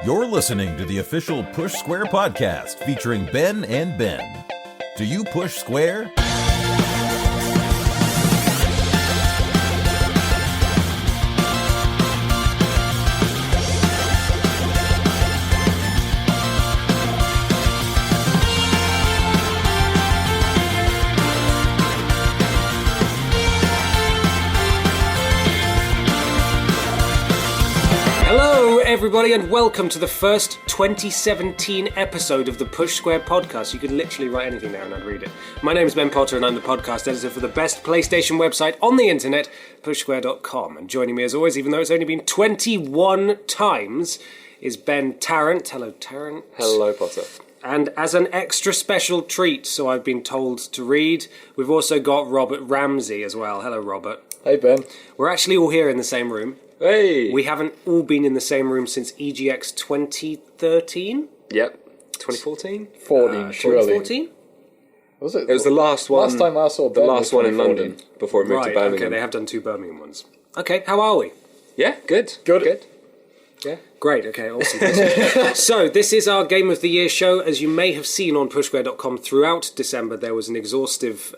You're listening to the official Push Square podcast featuring Ben and Ben. Do you push square? Hello everybody and welcome to the first 2017 episode of the Push Square podcast. You could literally write anything there and I'd read it. My name is Ben Potter and I'm the podcast editor for the best PlayStation website on the internet, pushsquare.com. And joining me as always, even though it's only been 21 times, is Ben Tarrant. Hello Tarrant. Hello Potter. And as an extra special treat, so I've been told to read, we've also got Robert Ramsey as well. Hello Robert. Hey Ben. We're actually all here in the same room. Hey! We haven't all been in the same room since EGX 2013? Yep. 2014? 14, surely. 2014? Was it? It was the last one. Last time I saw Ben the last was one in 2014. London before it moved to Right, Birmingham. okay, they have done two Birmingham ones. Okay, how are we? Yeah, good. Good. Yeah. Great, okay, awesome. So, this is our Game of the Year show. As you may have seen on pushsquare.com throughout December, there was an exhaustive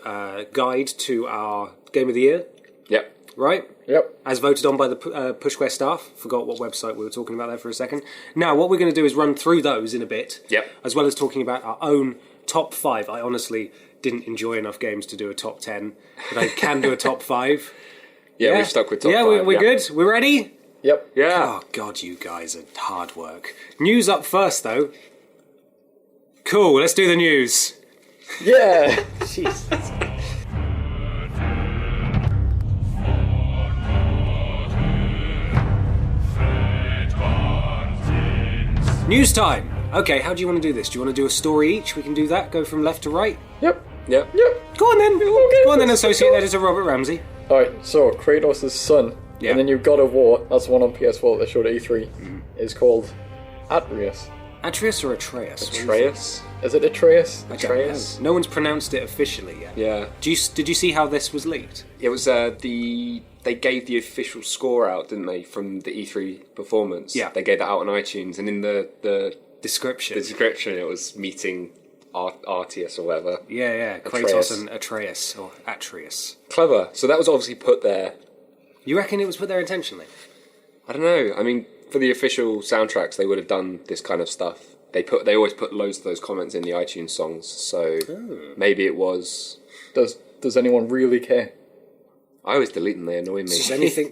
guide to our Game of the Year, Yep. right? Yep. As voted on by the Push Square staff. Forgot what website we were talking about there for a second. Now, what we're going to do is run through those in a bit. Yep. As well as talking about our own top 5. I honestly didn't enjoy enough games to do a top 10, but I can do a top 5. Yeah, we've stuck with top 5. Yeah, we're good? We're ready? Yep. Yeah. Oh, God, you guys are hard work. News up first, though. Cool, let's do the news. Yeah. Jesus. News time. Okay, how do you want to do this? Do you want to do a story each? We can do that. Go from left to right. Yep. Yep. Yep. Go on then. Okay, Go on then, let's Associate go. Editor Robert Ramsey. Alright, so Kratos' son, Yeah. and then you've God of War, that's the one on PS4 that they showed at E3, is called Atreus. Atreus or Atreus? Atreus. Is it Atreus? I don't know. Atreus? No one's pronounced it officially yet. Yeah. Did you see how this was leaked? It was they gave the official score out, didn't they, from the E3 performance? Yeah. They gave that out on iTunes, and in the Description. description it was meeting Arceus or whatever. Yeah. Kratos Atreus. and Atreus, or Atreus. Clever. So that was obviously put there. You reckon it was put there intentionally? I don't know. I mean, for the official soundtracks, they would have done this kind of stuff. They always put loads of those comments in the iTunes songs, so maybe it was. Does anyone really care? I always delete them; they annoy me.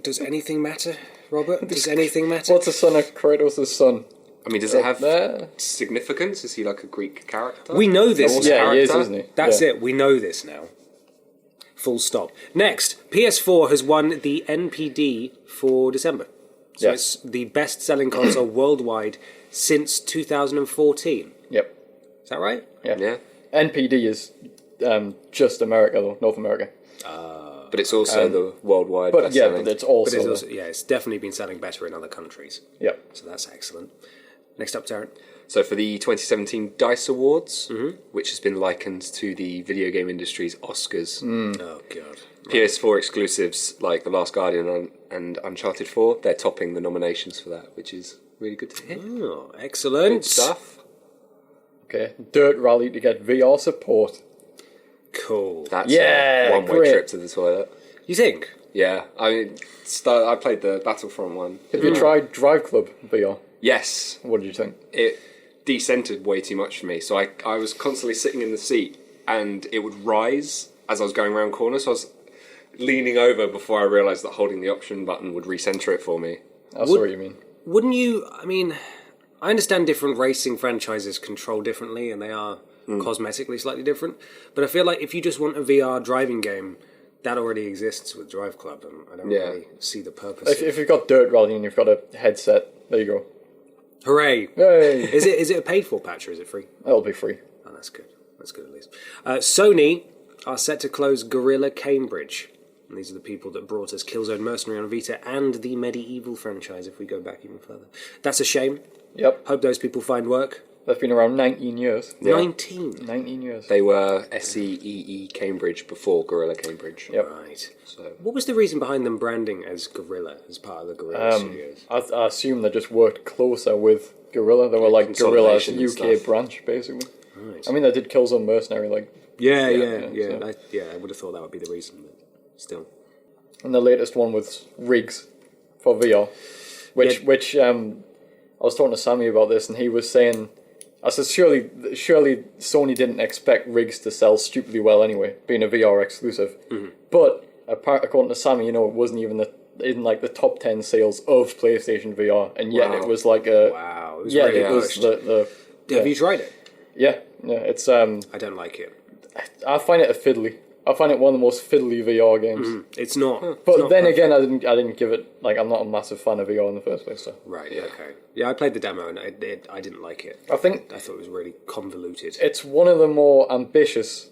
Does anything matter, Robert? Does anything matter? What's the son of Kratos' son? I mean, does it have there? significance? Is he like a Greek character? We know this. Yeah, he is, character? isn't he? That's Yeah. it. We know this now. Full stop. Next, PS4 has won the NPD for December. So Yes. it's the best-selling console worldwide since 2014. Yep. Is that right? Yeah, NPD is just America, though, North America. but it's also the worldwide. But yeah, best-selling. but it's also... But it's also, it's definitely been selling better in other countries. Yep. So that's excellent. Next up, Tarrant. So for the 2017 DICE Awards, which has been likened to the video game industry's Oscars, Oh, God. PS4 exclusives like The Last Guardian and Uncharted 4, they're topping the nominations for that, which is really good to hear. Oh, excellent. Good stuff. Okay. Dirt Rally to get VR support. Cool. That's Yeah, a one-way great. trip to the toilet. You think? Yeah, I mean, I played the Battlefront one. Have you tried Drive Club VR? Yes, What did you think? it decentered way too much for me. So I was constantly sitting in the seat, and it would rise as I was going around corners. So I was leaning over before I realised that holding the option button would recenter it for me. I see what you mean. Wouldn't you... I mean, I understand different racing franchises control differently, and they are cosmetically slightly different. But I feel like if you just want a VR driving game, that already exists with Drive Club, and I don't really see the purpose. If you've got Dirt Rally and you've got a headset, there you go. Hooray! Hey! Is it a paid for patch or is it free? That'll be free. Oh, that's good. That's good at least. Sony are set to close Gorilla Cambridge. And these are the people that brought us Killzone Mercenary on Vita and the Medieval franchise, if we go back even further. That's a shame. Yep. Hope those people find work. That's been around 19 years. Yeah. 19 years. They were SEEE Cambridge before Gorilla Cambridge. Yep. Right. So What was the reason behind them branding as Gorilla, as part of the Gorilla Studios? I assume they just worked closer with Gorilla. They were like Gorilla's consolidation and UK stuff. branch, basically. Right. I mean, they did Killzone Mercenary, like, Yeah. so- I would have thought that would be the reason, but still. and the latest one was Rigs for VR, which I was talking to Sammy about this, and he was saying, I said, surely Sony didn't expect Rigs to sell stupidly well anyway, being a VR exclusive. Mm-hmm. But according to Sammy, it wasn't even in like the top 10 sales of PlayStation VR, and yet it was like a Wow. It was yeah, really it was pushed. the Have you tried it? yeah, it's I don't like it. I find it a fiddly. I find it one of the most fiddly VR games. It's not. But it's not then perfect. again, I didn't give it, like, I'm not a massive fan of VR in the first place, so. Right, okay. Yeah, I played the demo and I didn't like it. I think I thought it was really convoluted. it's one of the more ambitious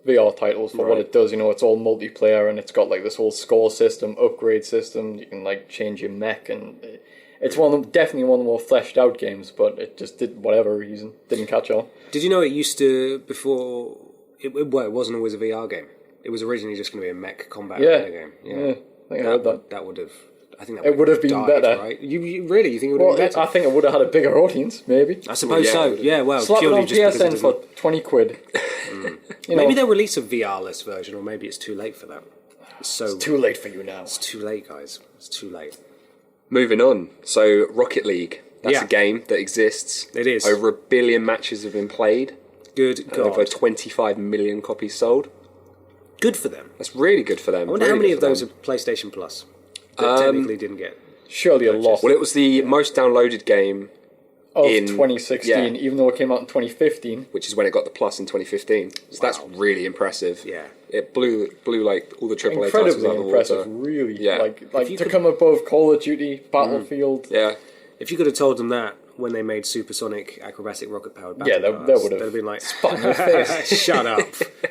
VR titles for what it does. It's all multiplayer, and it's got like this whole score system, upgrade system. You can like change your mech, and it's definitely one of the more fleshed out games. But it just did whatever reason didn't catch on. Did you know it used to, before... it wasn't always a VR game. It was originally just going to be a mech combat game. Yeah, I think I heard that. That would have... I think that It would have been died, better. Right? You really? You think it would have Well, been better? I think it would have had a bigger audience, maybe. I suppose yeah, so. it would've- Yeah, well, Slap it purely on just because it PSN for doesn't... 20 quid. Maybe they'll release a VR-less version, or maybe it's too late for that. It's too late for you now. It's too late, guys. It's too late. moving on. So Rocket League. That's Yeah. a game that exists. It is. Over 1 billion matches have been played. Good And God. over 25 million copies sold. Good for them. That's really good for them. I wonder really how many good of for those them. are PlayStation Plus that technically didn't get... Surely a lot Well, it was the most downloaded game, of in 2016, yeah. even though it came out in 2015. which is when it got the Plus in 2015. So that's really impressive. Yeah. It blew like all the AAA titles Incredibly out of the impressive, water. really. Yeah. Like you to could- come above Call of Duty, Battlefield. Yeah. If you could have told them that when they made supersonic acrobatic rocket-powered battle Yeah, they cars, would have. they'd have been like, Spat in your face. shut up.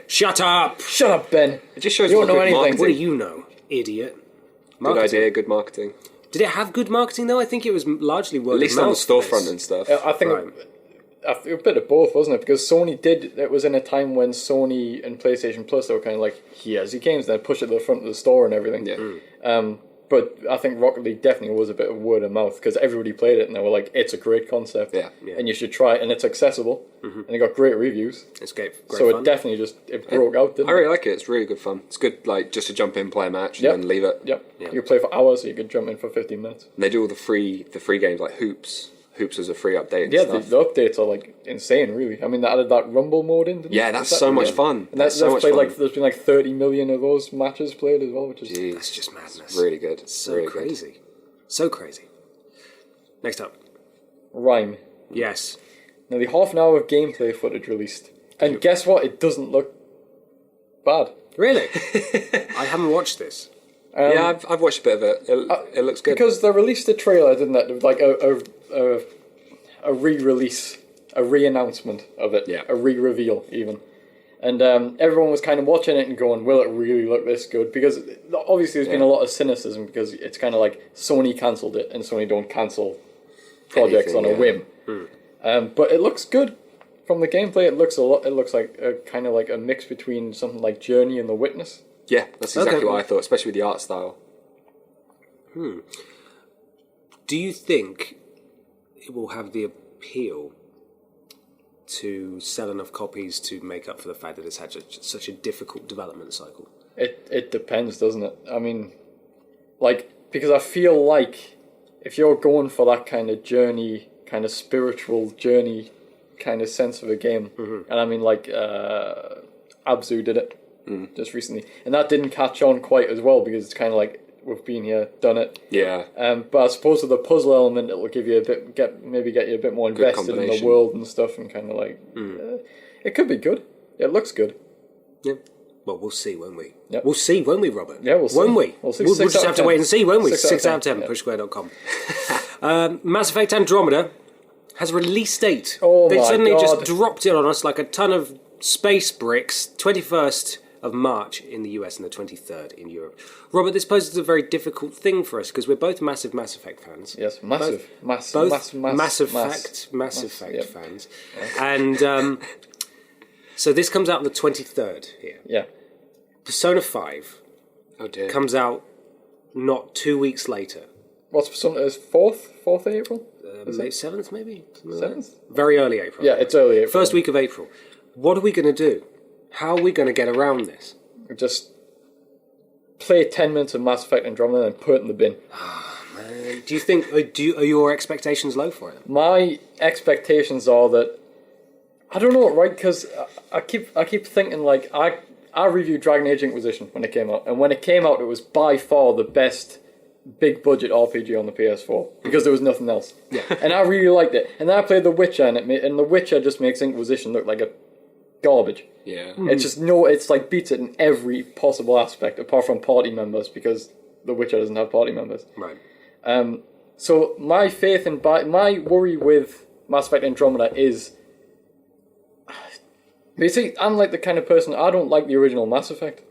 Shut up. Shut up, Ben. It just shows You what don't know good anything. marketing. What do you know, idiot? Good Marketing. idea, good marketing. Did it have good marketing, though? I think it was largely word At least of on the mouth for storefront this. and stuff. I think Right. a bit of both, wasn't it? Because Sony did. It was in a time when Sony and PlayStation Plus, they were kind of like, here's your games, then push it to the front of the store and everything. Yeah. But I think Rocket League definitely was a bit of word of mouth because everybody played it and they were like, it's a great concept. Yeah. And you should try it, and it's accessible. And it got great reviews. It's great So fun. it definitely it broke out, didn't I it? really like it. It's really good fun. It's good, like, just to jump in, play a match, and Yep. then leave it. Yep. Yeah. You could play for hours, so you could jump in for 15 minutes. And they do all the free games like Hoops. Hoops was a free update and Yeah, stuff. the updates are like insane, really. I mean, they added that Rumble mode in. Didn't Yeah, they? that's Is that- so much yeah. fun. And That's so much played fun. like there's been like 30 million of those matches played as well, which is Jeez. That's just madness. Really good. So really crazy. So crazy. Next up. Rhyme. Yes. Nearly half an hour of gameplay footage released, and guess what? It doesn't look bad. Really? I haven't watched this. Good. Yeah, I've watched a bit of it. It looks good. Because they released a trailer, didn't they? Like a re-release, a re-announcement of it, Yeah. a re-reveal even. And everyone was kind of watching it and going, will it really look this good? Because obviously there's been a lot of cynicism because it's kind of like Sony cancelled it and Sony don't cancel projects Anything, on a whim. But it looks good. From the gameplay, it looks like a kind of like a mix between something like Journey and The Witness. Yeah, that's exactly Okay. what I thought, especially with the art style. Do you think it will have the appeal to sell enough copies to make up for the fact that it's had such a difficult development cycle? It depends, doesn't it? I mean, like, because I feel like if you're going for that kind of journey, kind of spiritual journey kind of sense of a game, and I mean, like, Abzu did it just recently, and that didn't catch on quite as well because it's kind of like, we've been here, done it. Yeah. But I suppose with the puzzle element, it'll give you get you a bit more invested in the combination. world and stuff, and kind of like, it could be good. It looks good. Yeah. Well, we'll see, won't we? Yep. We'll see, won't we, Robert? Yeah, we'll see. Won't we? We'll see. We'll 6 just out have of to 10. wait and see, won't we? 6 out of 6 out of 10, yeah. pushsquare.com. Mass Effect Andromeda has a release date. Oh They my suddenly God. just dropped it on us like a ton of space bricks. 21st of March in the US and the 23rd in Europe. Robert, this poses a very difficult thing for us because we're both massive Mass Effect fans. Yes, massive. Both Mass Effect fans. And so this comes out on the 23rd here. Yeah. Persona 5 comes out not 2 weeks later. What's Persona? Is 4th April? May 7th, maybe? 7th? Very early April. Yeah, it's early April. First week of April. What are we going to do? How are we going to get around this? Just play 10 minutes of Mass Effect Andromeda and put it in the bin. Man. Do you think, are your expectations low for it? My expectations are that, I don't know, right, because I keep thinking, like, I reviewed Dragon Age Inquisition when it came out, and when it came out, it was by far the best big budget RPG on the PS4 because there was nothing else. Yeah. And I really liked it. And then I played The Witcher, and The Witcher just makes Inquisition look like a garbage. Yeah. It's just it's like beats it in every possible aspect apart from party members because The Witcher doesn't have party members. Right. So my faith in my worry with Mass Effect Andromeda is basically I'm like the kind of person I don't like the original Mass Effect.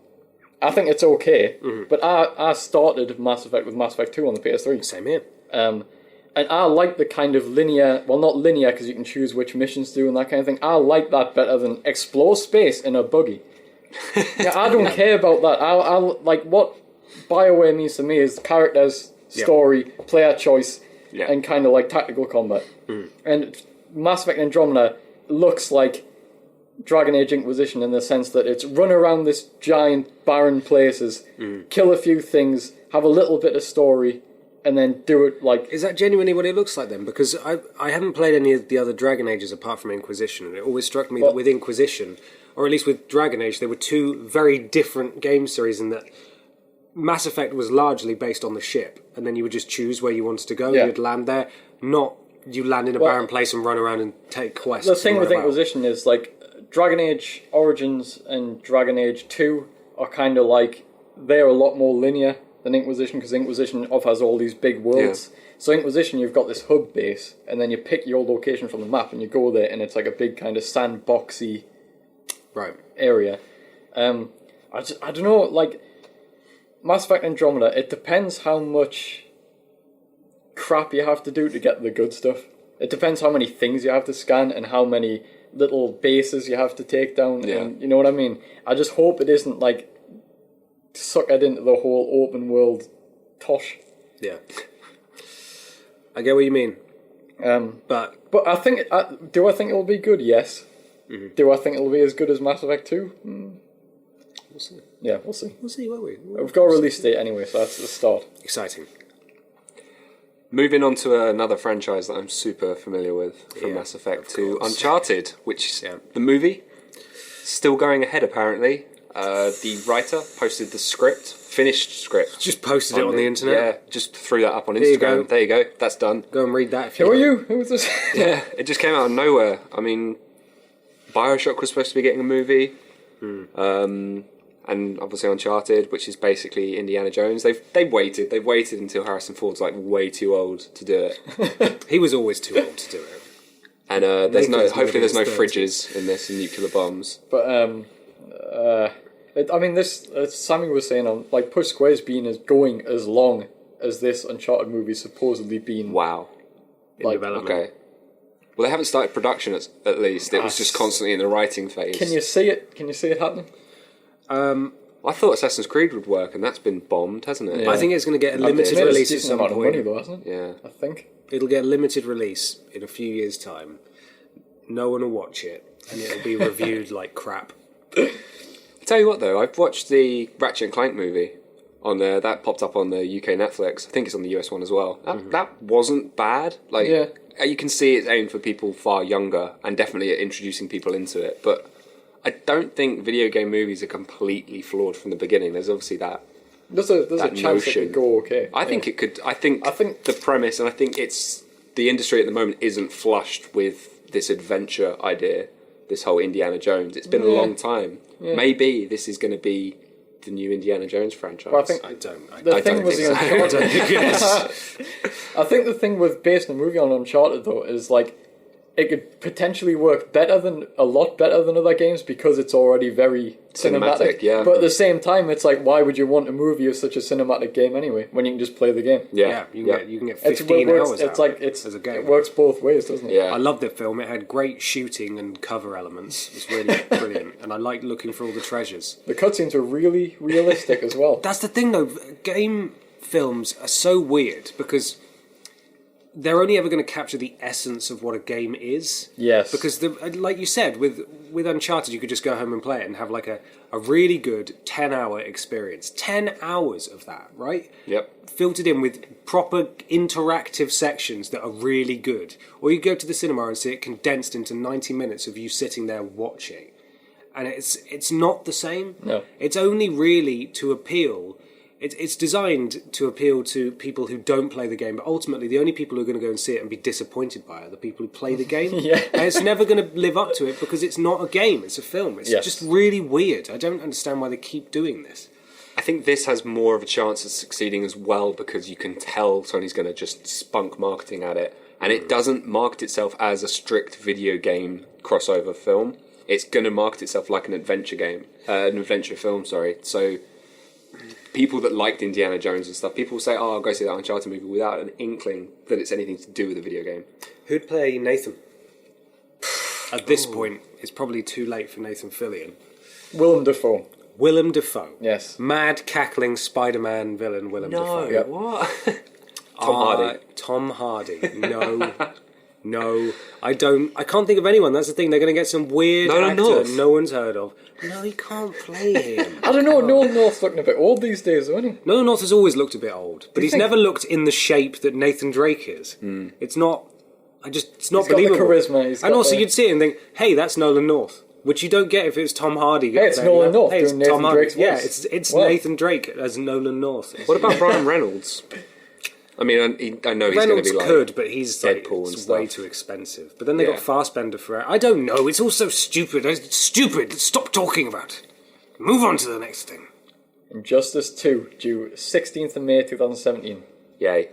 I think it's okay, but I started Mass Effect with Mass Effect 2 on the PS3. Same here. And I like the kind of linear, well, not linear because you can choose which missions to do and that kind of thing. I like that better than explore space in a buggy. Yeah, I don't care about that. I like what BioWare means to me is characters, story, player choice, and kind of like tactical combat. And Mass Effect Andromeda looks like Dragon Age Inquisition in the sense that it's run around this giant barren places, kill a few things, have a little bit of story, and then do it like... Is that genuinely what it looks like then? Because I haven't played any of the other Dragon Ages apart from Inquisition, and it always struck me that with Inquisition, or at least with Dragon Age, there were two very different game series in that Mass Effect was largely based on the ship, and then you would just choose where you wanted to go, you'd land there, not you land in a barren place and run around and take quests. The thing with Inquisition is like Dragon Age Origins and Dragon Age 2 are kind of like, they're a lot more linear than Inquisition, because Inquisition has all these big worlds. Yeah. So Inquisition, you've got this hub base, and then you pick your location from the map, and you go there, and it's like a big kind of sandboxy area. I don't know, like, Mass Effect Andromeda, it depends how much crap you have to do to get the good stuff. It depends how many things you have to scan, and how many little bases you have to take down, and you know what I mean? I just hope it isn't like suckered into the whole open world tosh. Yeah. I get what you mean. But I think, do I think it'll be good? Yes. Mm-hmm. Do I think it'll be as good as Mass Effect 2? We'll see. Yeah, we'll see. We'll see, won't we? We've got a release date anyway, so that's the start. Exciting. Moving on to another franchise that I'm super familiar with from Mass Effect to Uncharted, which is the movie. Still going ahead, apparently. The writer posted the script, finished script. Just posted it on the internet? Yeah, just threw that up on Instagram. There you go. That's done. Go and read that if you Who are you? Who was this? Yeah, it just came out of nowhere. I mean, Bioshock was supposed to be getting a movie. And obviously Uncharted, which is basically Indiana Jones. They've waited until Harrison Ford's like way too old to do it. He was always too old to do it. And hopefully there's no fridges in this and nuclear bombs. But this Sammy was saying like Push Square's been going as long as this Uncharted movie's supposedly been. Wow. In development. Okay. Well, they haven't started production at least. It was just constantly in the writing phase. Can you see it? Can you see it happening? I thought Assassin's Creed would work, and that's been bombed, hasn't it? Yeah. I think it's going to get a limited release at some point. Money, though, hasn't it? Yeah, I think it'll get a limited release in a few years' time. No one will watch it, and it'll be reviewed like crap. I tell you what, though, I've watched the Ratchet and Clank movie on there. That popped up on the UK Netflix. I think it's on the US one as well. That wasn't bad. Like, you can see it's aimed for people far younger, and definitely introducing people into it, but I don't think video game movies are completely flawed from the beginning. There's obviously that. There's a chance it could go okay. I think it could. I think the premise, and I think it's the industry at the moment isn't flushed with this adventure idea. This whole Indiana Jones. It's been a long time. Yeah. Maybe this is going to be the new Indiana Jones franchise. Well, I don't think the thing with basing a movie on Uncharted though is like it could potentially work a lot better than other games because it's already very cinematic. Yeah. But at the same time, it's like, why would you want a movie of such a cinematic game anyway when you can just play the game? Yeah, you can get 15 hours It's out like as a game. it works both ways, doesn't it? Yeah. I loved the film. It had great shooting and cover elements. It was really brilliant, and I liked looking for all the treasures. The cutscenes are really realistic as well. That's the thing, though. Game films are so weird because they're only ever going to capture the essence of what a game is. Yes. Because, like you said, with Uncharted, you could just go home and play it and have like a really good 10-hour experience. 10 hours of that, right? Yep. Filtered in with proper interactive sections that are really good. Or you go to the cinema and see it condensed into 90 minutes of you sitting there watching. And it's not the same. No. It's only really to appeal. It's designed to appeal to people who don't play the game, but ultimately the only people who are going to go and see it and be disappointed by it are the people who play the game. Yeah. And it's never going to live up to it because it's not a game, it's a film. It's just really weird. I don't understand why they keep doing this. I think this has more of a chance of succeeding as well because you can tell Sony's going to just spunk marketing at it. And it doesn't market itself as a strict video game crossover film. It's going to market itself like an adventure film, sorry. So people that liked Indiana Jones and stuff, people will say, oh, I'll go see that Uncharted movie without an inkling that it's anything to do with a video game. Who'd play Nathan? At this point, it's probably too late for Nathan Fillion. Willem Dafoe. Willem Dafoe. Yes. Mad, cackling Spider-Man villain Willem Dafoe. Yep. What? Tom Hardy. Tom Hardy. No. I can't think of anyone. That's the thing. They're going to get some weird actor North. no one's heard of. No, he can't play him. I don't know, Nolan North's looking a bit old these days, isn't he? Nolan North has always looked a bit old, but he's think- never looked in the shape that Nathan Drake is. It's not. It's not He's got the believable. charisma, he's And got also, the- you'd see it and think, "Hey, that's Nolan North," which you don't get if it's Tom Hardy. Hey, it's there. Nolan North Hey, it's doing Nathan Tom Hardy. Drake's Yeah, voice. it's Wow. Nathan Drake as Nolan North. What about Ryan Reynolds? I mean, I know he's going Reynolds to be like could, but he's like, Deadpool and it's way stuff. too expensive. But then they got Yeah. Fassbender for it. I don't know. It's all so stupid. It's stupid. Stop talking about it. Move on to the next thing. Injustice 2, due 16th of May 2017. Yay.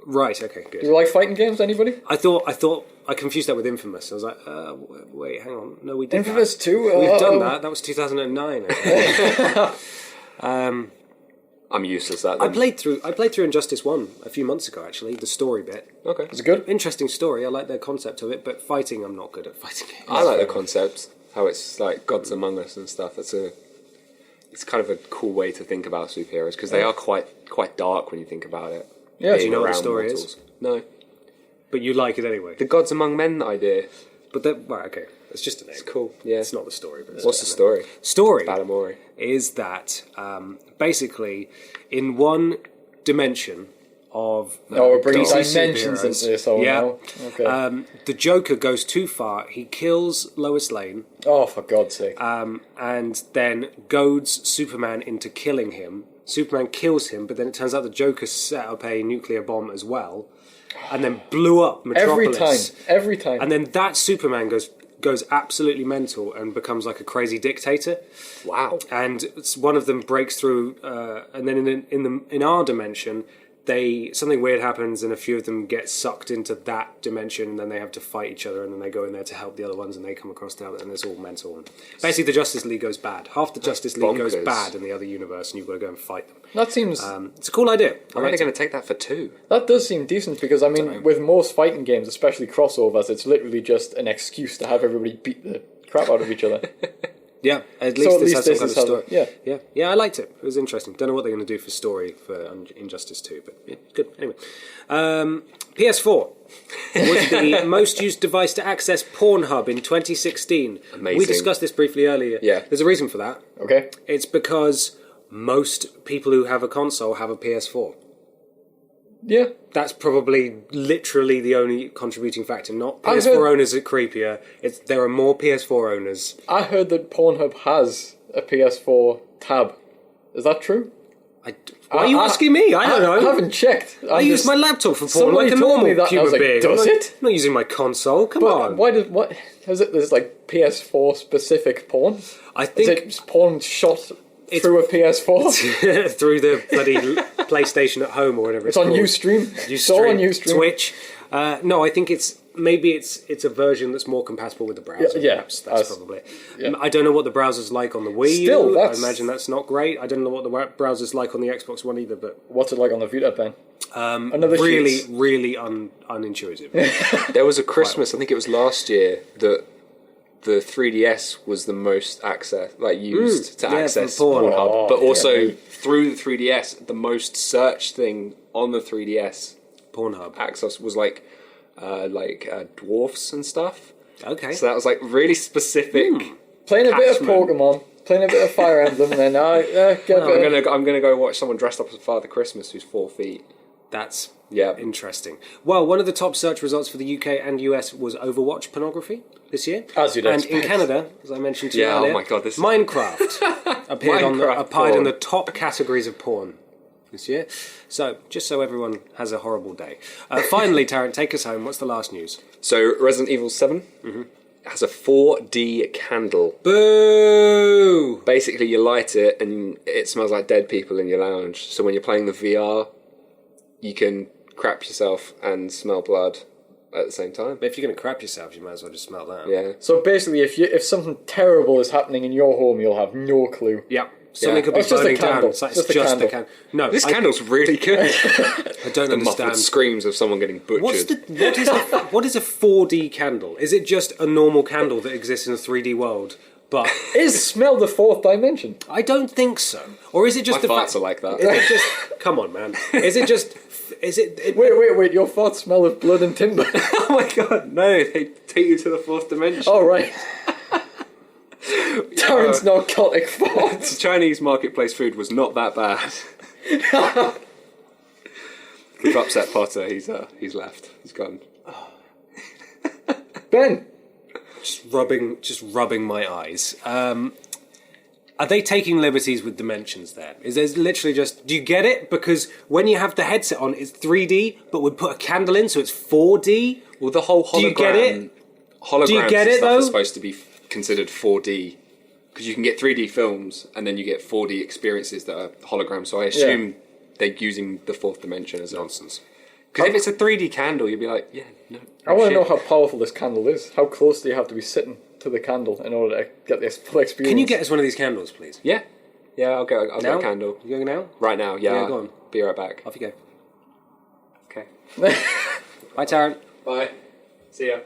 Right. Okay. Good. Do you like fighting games, anybody? I thought I confused that with Infamous. I was like, wait, hang on. No, we did Infamous that. 2? We've done that. That was 2009. I think. I'm useless at I them. played through Injustice 1 a few months ago, actually, the story bit. Okay. Is it good? Interesting story. I like their concept of it, but fighting, I'm not good at fighting games. I like the concept, how it's like Gods Among Us and stuff. It's kind of a cool way to think about superheroes because they are quite dark when you think about it. Yeah, Do you know what the Around story mortals. is? No. But you like it anyway. The Gods Among Men idea. But that, right, okay. It's just a name. It's cool. Yeah. It's not the story. But it's What's the just a name. story? Story Balamori. is that basically in one dimension of Oh, we're bringing DC dimensions superheroes, into this all yeah, now. Okay. the Joker goes too far. He kills Lois Lane Oh, for God's sake. and then goads Superman into killing him. Superman kills him, but then it turns out the Joker set up a nuclear bomb as well and then blew up Metropolis. Every time. And then that Superman goes absolutely mental and becomes like a crazy dictator. Wow. And one of them breaks through, and then in our dimension, something weird happens, and a few of them get sucked into that dimension, and then they have to fight each other, and then they go in there to help the other ones, and they come across the other, and it's all mental. And basically, the Justice League goes bad. Half the Justice League goes bonkers. bad in the other universe, and you've got to go and fight them. That seems... It's a cool idea. How are they going to take that for 2? That does seem decent because, I mean, with most fighting games, especially crossovers, it's literally just an excuse to have everybody beat the crap out of each other. Yeah, at least this has some kind of how- story. Yeah, I liked it. It was interesting. Don't know what they're going to do for story for Injustice 2, but yeah, good. Anyway, PS4 was the most used device to access Pornhub in 2016. Amazing. We discussed this briefly earlier. Yeah. There's a reason for that. Okay. It's because most people who have a console have a PS4. Yeah. That's probably literally the only contributing factor. Not I PS4 heard- owners are creepier. There are more PS4 owners. I heard that Pornhub has a PS4 tab. Is that true? Why are you asking me? I don't know. I haven't checked. I use my laptop for porn Somebody like a told me normal that, and I was human like, being. does I'm not, it? I'm not using my console. Come But on. why does... What... Is it... There's like PS4 specific porn? I Is think it porn shot through a PS4? through the bloody PlayStation at home or whatever It's on called. Ustream. It's all on Ustream. Twitch. No, I think it's maybe it's a version that's more compatible with the browser. Yeah, Perhaps that's probably it. yeah. I don't know what the browser's like on the Wii U. Still, I imagine that's not great. I don't know what the browser's like on the Xbox One either, but What's it like on the Vita, Ben? really unintuitive. There was a Christmas, I think it was last year, that the 3DS was the most used to access for porn. Pornhub. But also through the 3DS, the most searched thing on the 3DS Pornhub access was like dwarfs and stuff. Okay. So that was like really specific. Playing a bit of catchment. Pokemon, playing a bit of Fire Emblem, and then I'm gonna go watch someone dressed up as Father Christmas who's 4 feet. That's Yeah. interesting. Well, one of the top search results for the UK and US was Overwatch pornography this year. As you'd and expect. in Canada, as I mentioned to you Yeah, oh earlier, my God, this- Minecraft appeared in porn. the top categories of porn this year. So, just so everyone has a horrible day. Finally, Tarrant, take us home. What's the last news? So Resident Evil 7 has a 4D candle. Boo! Basically, you light it and it smells like dead people in your lounge. So when you're playing the VR, you can crap yourself and smell blood at the same time. But if you're going to crap yourself, you might as well just smell that. Yeah. So basically, if something terrible is happening in your home, you'll have no clue. Yep. Something could be Oh, it's just a burning down. candle. It's, like, Just it's a just candle. a candle. No, This candle's really good. I don't The muffled understand. screams of someone getting butchered. What is a 4D candle? Is it just a normal candle that exists in a 3D world? But Is smell the fourth dimension? I don't think so. Or is it just My the farts fact? are like that. Is it just? Come on, man. Is it just? Is it? Wait, your farts smell of blood and timber. Oh my god, no, they take you to the fourth dimension. Oh, right. Darren's narcotic farts. Chinese marketplace food was not that bad. We've upset Potter, he's left. He's gone. Ben. Just rubbing my eyes. Are they taking liberties with dimensions there? Is there literally just... Do you get it? Because when you have the headset on, it's 3D, but we put a candle in, so it's 4D? Well, the whole hologram... Do you get it? Holograms Do you get and it, stuff though? are supposed to be considered 4D. Because you can get 3D films, and then you get 4D experiences that are holograms. So I assume they're using the fourth dimension as Nonsense. Because if it's a 3D candle, you'd be like, yeah, no. I want to know how powerful this candle is. How close do you have to be sitting to the candle in order to get this full experience? Can you get us one of these candles, please? Yeah. Yeah, I'll get Now? a candle. You going now? Right now, yeah. Yeah, go on. Be right back. Off you go. Okay. Bye, Tarrant. Bye. See ya.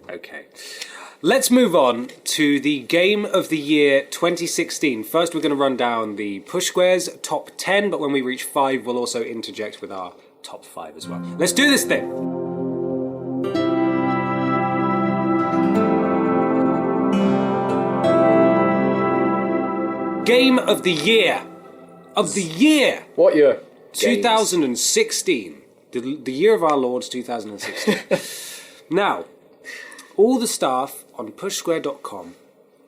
Okay. Let's move on to the Game of the Year 2016. First, we're going to run down the Push Squares top 10, but when we reach 5, we'll also interject with our top 5 as well. Let's do this thing! Game of the Year! Of the year! What year? 2016. The year of our Lord, 2016. Now, all the staff on pushsquare.com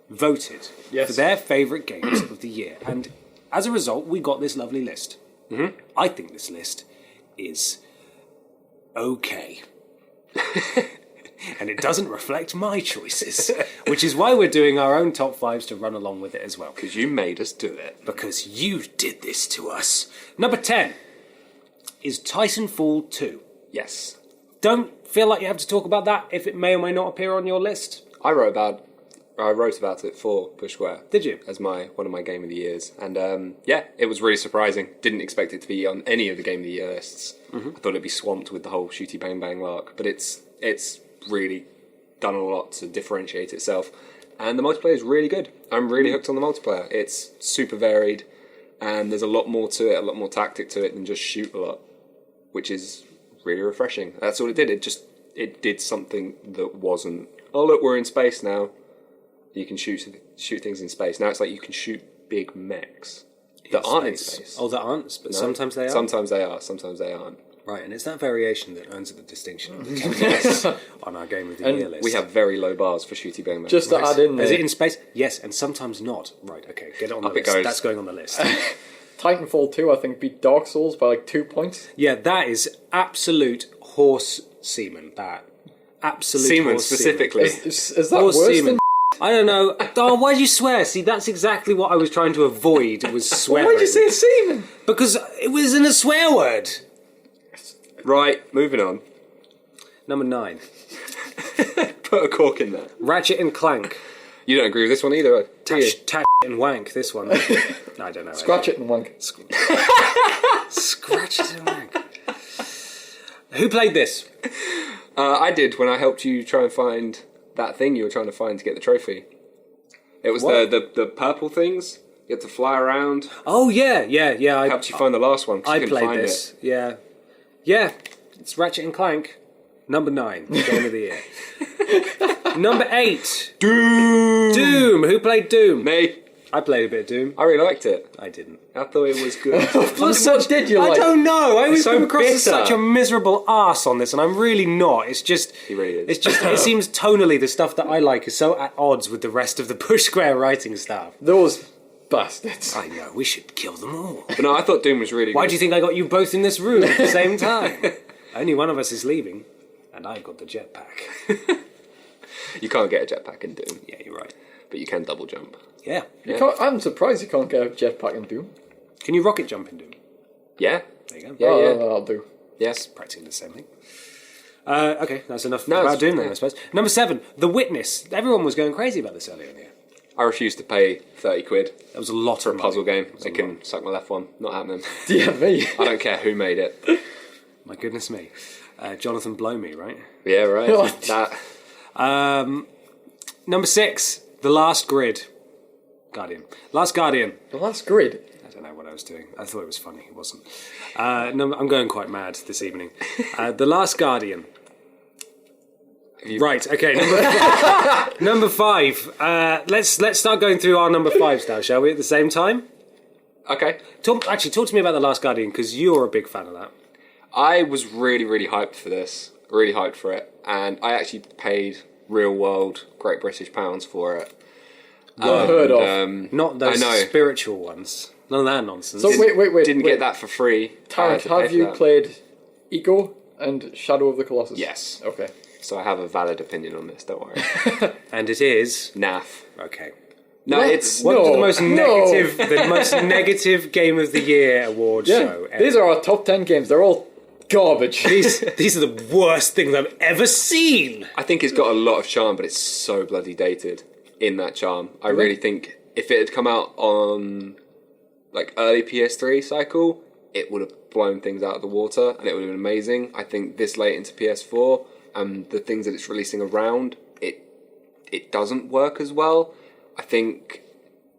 voted for their favourite games of the year. And as a result, we got this lovely list. Mm-hmm. I think this list is okay. And it doesn't reflect my choices, which is why we're doing our own top 5s to run along with it as well. Because you made us do it. Because you did this to us. Number 10 is Titanfall 2. Yes. Don't feel like you have to talk about that if it may or may not appear on your list. I wrote about it for Push Square. Did you? As one of my Game of the Years. And yeah, it was really surprising. Didn't expect it to be on any of the Game of the Year lists. Mm-hmm. I thought it'd be swamped with the whole shooty bang bang lark. But it's really done a lot to differentiate itself. And the multiplayer is really good. I'm really hooked on the multiplayer. It's super varied. And there's a lot more to it, a lot more tactic to it than just shoot a lot. Which is really refreshing. That's all it did. It did something that wasn't, oh look, we're in space now. You can shoot things in space. Now it's like you can shoot big mechs that aren't in space. Oh, that aren't? But No. sometimes they are? Sometimes they are, sometimes they aren't. Right, and it's that variation that earns it the distinction of the Game of the Year on our Game of the Year list. We have very low bars for shooty bang bang. Just to add in there. Is it in space? Yes, and sometimes not. Right, okay, get it on the Up it list. goes. That's going on the list. Titanfall 2, I think, beat Dark Souls by like 2 points. Yeah, that is absolute horse semen. That. Absolute Semen horse specifically. Is that Horse worse semen. than... I don't know. Oh, why'd you swear? See, that's exactly what I was trying to avoid, was swearing. Why'd you say semen? Because it was in a swear word. Right, moving on. Number 9. Put a cork in there. Ratchet and Clank. You don't agree with this one either, do you? Touch and wank, this one. No, I don't know. Scratch it and wank. Scratch it and wank. Who played this? I did when I helped you try and find that thing you were trying to find to get the trophy. It was the purple things. You had to fly around. Oh, yeah. I helped you find the last one. 'Cause I you couldn't played find this. It. Yeah. Yeah, it's Ratchet and Clank. Number 9, Game of the Year. Number 8. Doom. Who played Doom? Me. I played a bit of Doom. I really liked it. I didn't. I thought it was good. What did you like? I don't know. I always so come across as bitter. such a miserable arse on this, and I'm really not. It's just... He really is. It's just... It seems tonally the stuff that I like is so at odds with the rest of the Push Square writing staff. Those bastards. I know. We should kill them all. But no, I thought Doom was really good. Why do you think I got you both in this room at the same time? Only one of us is leaving, and I've got the jetpack. You can't get a jetpack in Doom. Yeah, you're right. But you can double jump. Yeah. I'm surprised you can't get a jetpack in Doom. Can you rocket jump in Doom? Yeah. There you go. Yeah, That'll do. Yes. Practically the same thing. Okay, that's enough about Doom then, I suppose. Number 7, The Witness. Everyone was going crazy about this earlier in the year. I refused to pay 30 quid That was a lot for of a puzzle money. game. They can suck my left one. Not happening. Yeah, me. I don't care who made it. My goodness me. Jonathan Blomey, right? Yeah, right. What? That. Number 6, The Last Grid. Last Guardian. The last grid. I don't know what I was doing. I thought it was funny. It wasn't. No, I'm going quite mad this evening. The Last Guardian. Right, okay. Number 5. Let's start going through our number 5s now, shall we, at the same time? Okay. Talk to me about The Last Guardian, because you're a big fan of that. I was really, really hyped for this. Really hyped for it. And I actually paid real world Great British pounds for it. Unheard of. Not those I know. spiritual ones. None of that nonsense. So wait. Didn't get that for free. Tarrant, have you played Ego and Shadow of the Colossus? Yes. Okay. So I have a valid opinion on this, don't worry. And it is... Naff. Okay. No, What? it's... What No, the most no. negative Game of the Year award show ever. These are our top 10 games. They're all garbage. These are the worst things I've ever seen. I think it's got a lot of charm, but it's so bloody dated in that charm. I really think if it had come out on like early PS3 cycle, it would have blown things out of the water and it would have been amazing. I think this late into PS4 and the things that it's releasing around, it doesn't work as well. I think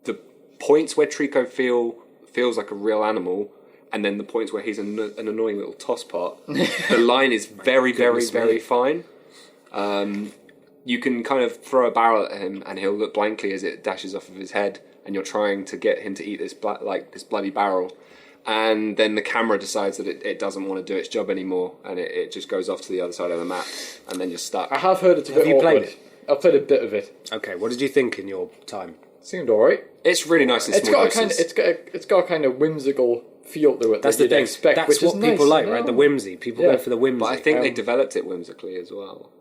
the points where Trico feels like a real animal, and then the points where he's an annoying little tosspot, the line is very, very, very fine. You can kind of throw a barrel at him, and he'll look blankly as it dashes off of his head, and you're trying to get him to eat this this bloody barrel, and then the camera decides that it doesn't want to do its job anymore, and it just goes off to the other side of the map, and then you're stuck. I have heard it's a bit you played awkward. it? I've played a bit of it. Okay, what did you think in your time? Seemed alright. It's really nice and It's small got a doses. it's got a kind of whimsical feel to it. That's that the you'd thing. expect, That's which what is people nice, like, you right? know? The whimsy. People Yeah. go for the whimsy. But I think they developed it whimsically as well.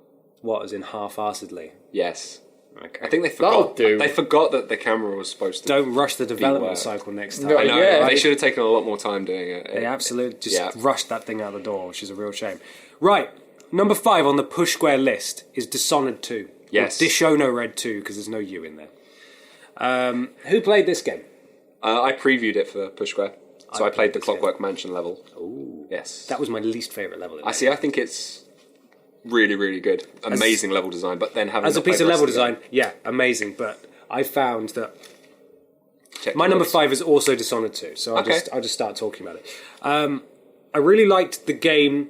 What, as in half-assedly? Yes. Okay. I think they That'll forgot. do. They forgot that the camera was supposed to. Don't rush the development worked. cycle next time. No, I know. Yeah. They should have taken a lot more time doing it. They absolutely just Yeah. rushed that thing out the door, which is a real shame. Right, number 5 on the Push Square list is Dishonored 2. Yes. Or Dishonored 2, because there's no U in there. Who played this game? I previewed it for Push Square, so I played the this game. Clockwork Mansion level. Ooh. Yes. That was my least favourite level. In I see. I think it's really, really good. Amazing level design, but then having As a not played piece of the rest level the design, game- yeah, amazing. But I found that Check my the number list. 5 is also Dishonored 2, so Okay. I'll just start talking about it. I really liked the game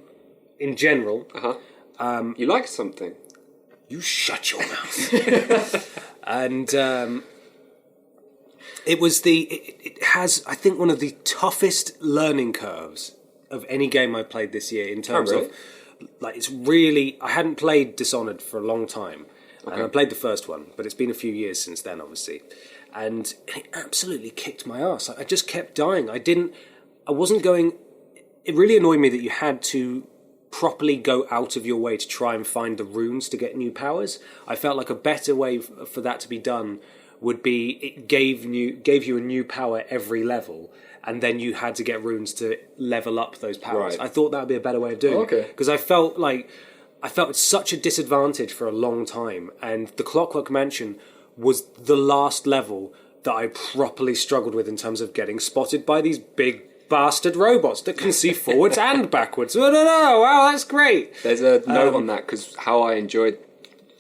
in general. You like something? You shut your mouth. And it has, I think, one of the toughest learning curves of any game I played this year in terms really? of, like, it's really, I hadn't played Dishonored for a long time. And I played the first one, but it's been a few years since then, obviously. And it absolutely kicked my ass. I just kept dying. It really annoyed me that you had to properly go out of your way to try and find the runes to get new powers. I felt like a better way for that to be done would be it gave you a new power every level, and then you had to get runes to level up those powers. Right. I thought that would be a better way of doing it, because I felt it's such a disadvantage for a long time, and the Clockwork Mansion was the last level that I properly struggled with in terms of getting spotted by these big bastard robots that can see forwards and backwards. Oh, no, wow, that's great. There's a note on that, because how I enjoyed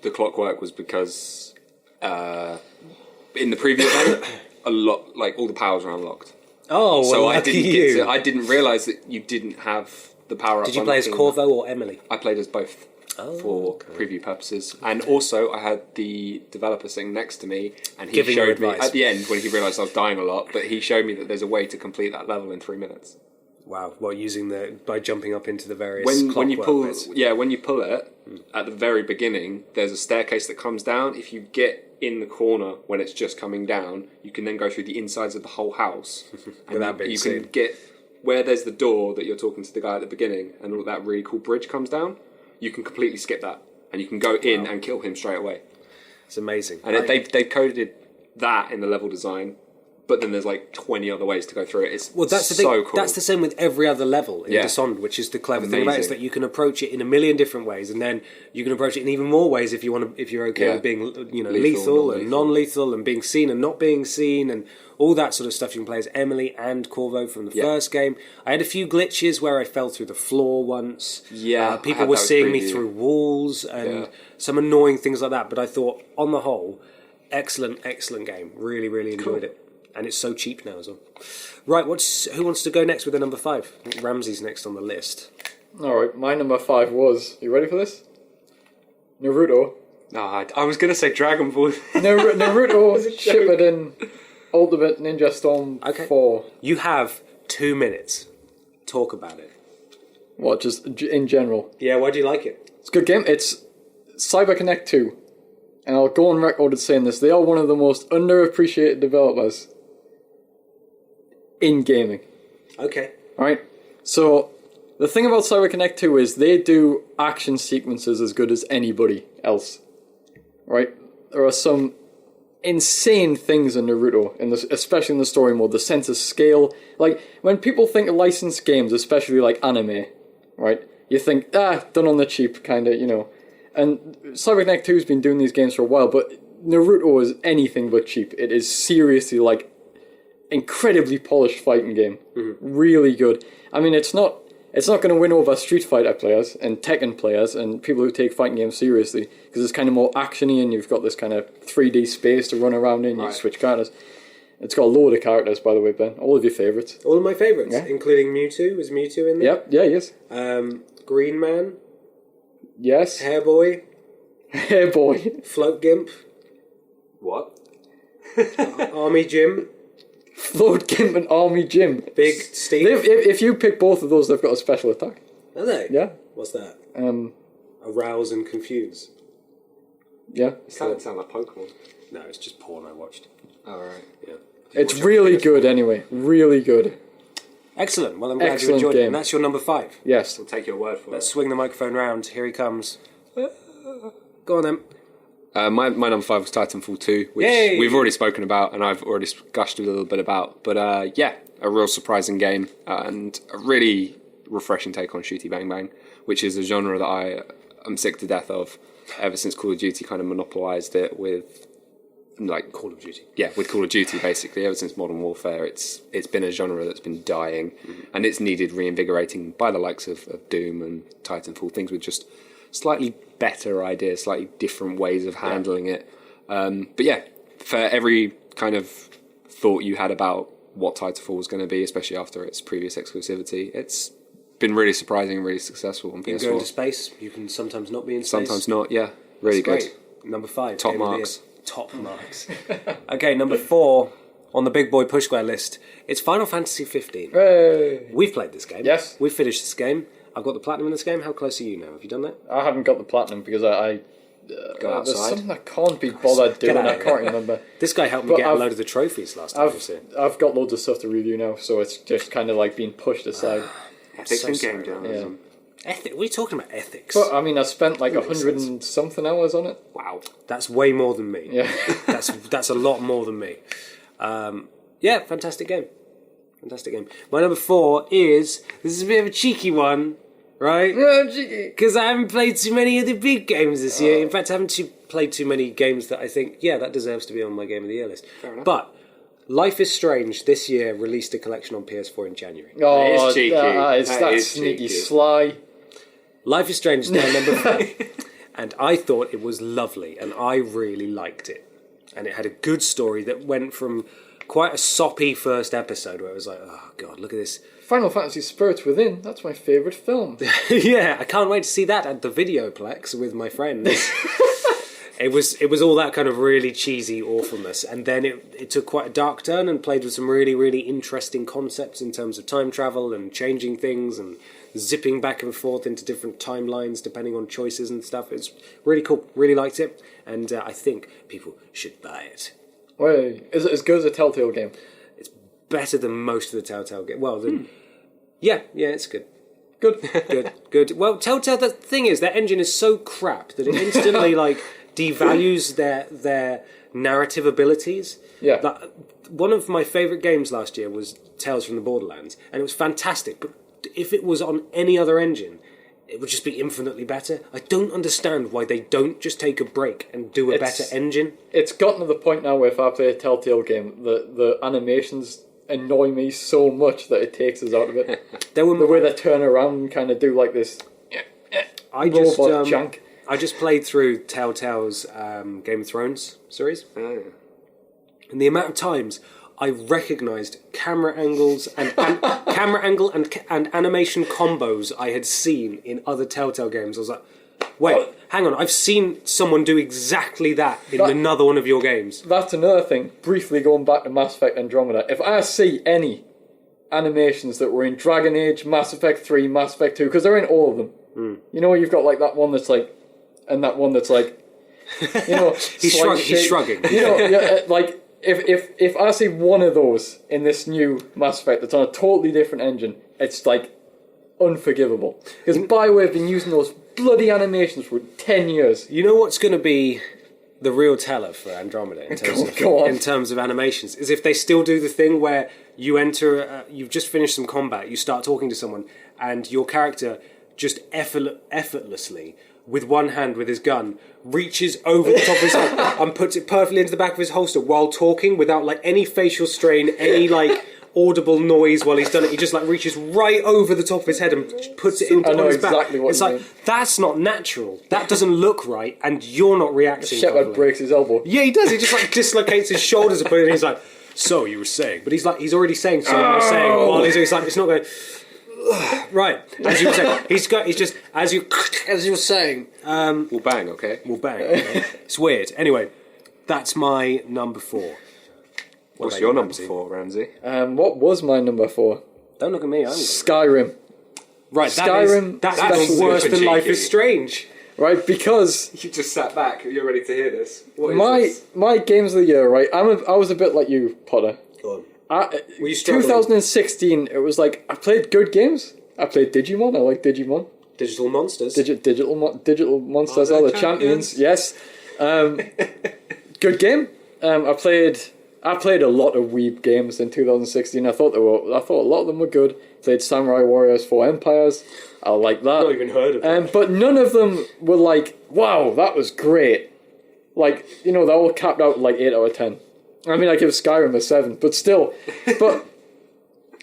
the Clockwork was because in the preview event, all the powers were unlocked. Oh, well, so lucky I didn't realise that you didn't have the power up. Did you play as Corvo or Emily? I played as both. For preview purposes, and also I had the developer sitting next to me, and he showed me at the end when he realised I was dying a lot. But he showed me that there's a way to complete that level in 3 minutes. Wow! Well, by jumping up into the various when you pull bits. when you pull it at the very beginning, there's a staircase that comes down. If you get in the corner when it's just coming down, you can then go through the insides of the whole house, and you can get where there's the door that you're talking to the guy at the beginning, and all that really cool bridge comes down. You can completely skip that, and you can go in and kill him straight away. It's amazing. And they've coded that in the level design, but then there's 20 other ways to go through it. That's the thing. So cool. That's the same with every other level in Dishonored, which is the clever thing about it, is that you can approach it in a million different ways, and then you can approach it in even more ways if you're okay with being lethal and non-lethal, and being seen and not being seen, and all that sort of stuff. You can play as Emily and Corvo from the first game. I had a few glitches where I fell through the floor once. Yeah, people were seeing me through walls and some annoying things like that. But I thought, on the whole, excellent game. Really, really enjoyed it. And it's so cheap now as well. Right, who wants to go next with the number 5? I think Ramsey's next on the list. Alright, my number 5 was... You ready for this? Naruto. No, I was going to say Dragon Ball. Naruto Shippuden Ultimate Ninja Storm 4. You have 2 minutes. Talk about it. What, just in general? Yeah, why do you like it? It's a good game. It's CyberConnect 2. And I'll go on record as saying this. They are one of the most underappreciated developers in gaming. Okay. Alright? So, the thing about CyberConnect 2 is they do action sequences as good as anybody else. Right? There are some insane things in Naruto, especially in the story mode. The sense of scale. When people think of licensed games, especially anime, right? You think, done on the cheap, kind of, And CyberConnect 2 has been doing these games for a while, but Naruto is anything but cheap. It is seriously, incredibly polished fighting game. Mm-hmm. Really good. I mean, it's not going to win over Street Fighter players and Tekken players and people who take fighting games seriously, because it's kind of more actiony and you've got this kind of 3D space to run around in. You switch characters. It's got a load of characters, by the way, Ben. All of your favourites. All of my favourites, including Mewtwo. Was Mewtwo in there? Yep. Yeah, he is. Green Man. Yes. Hairboy. Float Gimp. What? Army Jim. Float Gimp and Army Jim. Big Steve. If you pick both of those, they've got a special attack. Are they? Yeah. What's that? Arouse and confuse. Yeah. It sounds like Pokemon. No, it's just porn I watched. Oh, right. Yeah. It's really good anyway. Really good. Excellent. Well, I'm glad Excellent you enjoyed game. it. And that's your number 5. Yes. I'll take your word for Let's it. swing the microphone round. Here he comes. Go on then. My number 5 was Titanfall 2, which we've already spoken about and I've already gushed a little bit about. But a real surprising game and a really refreshing take on Shooty Bang Bang, which is a genre that I am sick to death of ever since Call of Duty kind of monopolised it with Call of Duty. Yeah, with Call of Duty basically. Ever since Modern Warfare, it's been a genre that's been dying, and it's needed reinvigorating by the likes of Doom and Titanfall. Things with just slightly better ideas, slightly different ways of handling it. But for every kind of thought you had about what Titanfall was going to be, especially after its previous exclusivity, it's been really surprising and really successful on PS4. You can go into space. You can sometimes not be in space. Sometimes not. Yeah, really That's good. Great. Number 5. Top marks. Top marks. Okay, number 4 on the big boy push square list. It's Final Fantasy 15. Hey. We've played this game. Yes. We've finished this game. I've got the platinum in this game. How close are you now? Have you done that? I haven't got the platinum because I Go outside. there's something I can't be bothered doing. I can't remember. This guy helped me get a load of the trophies last time I was here. I've got loads of stuff to review now, so it's just kind of being pushed aside. Epic so and sorry. game journalism. What are you talking about, ethics? But I mean, I spent like That makes 100 sense. and something hours on it. Wow, that's way more than me. Yeah. that's a lot more than me. Fantastic game. Fantastic game. My number 4 is... This is a bit of a cheeky one, right? Because I haven't played too many of the big games this year. In fact, I haven't played too many games that I think, that deserves to be on my Game of the Year list. Fair enough. But Life is Strange this year released a collection on PS4 in January. Oh, That is cheeky. That is sneaky cheeky. sly. Life is Strange is my number 4. And I thought it was lovely, and I really liked it. And it had a good story that went from quite a soppy first episode where it was like, oh God, look at this. Final Fantasy Spirits Within, that's my favourite film. Yeah, I can't wait to see that at the Videoplex with my friends. It was all that kind of really cheesy awfulness, and then it took quite a dark turn and played with some really, really interesting concepts in terms of time travel and changing things and zipping back and forth into different timelines depending on choices and stuff. It's really cool, really liked it, and I think people should buy it. Wait, is it as good as a Telltale game? It's better than most of the Telltale games. Well, yeah, it's good. Good. Good. Well, Telltale, the thing is, their engine is so crap that it instantly devalues their narrative abilities. Yeah. One of my favourite games last year was Tales from the Borderlands, and it was fantastic, but if it was on any other engine, it would just be infinitely better. I don't understand why they don't just take a break and do a better engine. It's gotten to the point now where if I play a Telltale game, the animations annoy me so much that it takes us out of it. The way they turn around and kind of do like this robot junk. I just played through Telltale's Game of Thrones series, and the amount of times I recognised camera angles and animation combos I had seen in other Telltale games. I was like, wait, hang on, I've seen someone do exactly that in another one of your games. That's another thing. Briefly going back to Mass Effect Andromeda, if I see any animations that were in Dragon Age, Mass Effect 3, Mass Effect 2, because they're in all of them. You know, you've got like that one that's like, and that one that's like, you know, He's shrugging. You know, like if I see one of those in this new Mass Effect that's on a totally different engine, it's like unforgivable. Because BioWare have been using those bloody animations for 10 years. You know what's going to be the real teller for Andromeda in terms of animations is if they still do the thing where you enter, you've just finished some combat, you start talking to someone, and your character just effortlessly, with one hand with his gun, reaches over the top of his head and puts it perfectly into the back of his holster while talking without like any facial strain, any like audible noise while he's done it. He just like reaches right over the top of his head and puts it into his back. What it's like, that's not natural. That doesn't look right, and you're not reacting Shepard properly. breaks his elbow. Yeah, he does. He just like dislocates his shoulders a bit, and he's like, "So you were saying?" But he's already saying "so you were saying" while he's like, it's not going. Right, as you were saying, he's just as you were saying. We'll bang, okay? We'll bang. Okay? It's weird. Anyway, that's my number 4. What's your number 4, Ramsey? What was my number 4? Don't look at me. I'm Skyrim. Right, Skyrim. That's worse than Life is Strange. Right, because You just sat back. You're ready to hear this. What is this? my games of the year, right? I was a bit like you, Potter. Go on. Were you 2016, it was like I played good games. I played Digimon. I like Digimon. Digital Monsters. Digital monsters are the champions. Yes. Good game. I played a lot of Weeb games in 2016. I thought a lot of them were good. Played Samurai Warriors 4 Empires. I like that. Not even heard of that. But none of them were like, wow, that was great. Like, you know, they're all capped out like 8 out of 10. I mean, I give Skyrim a 7, but still. But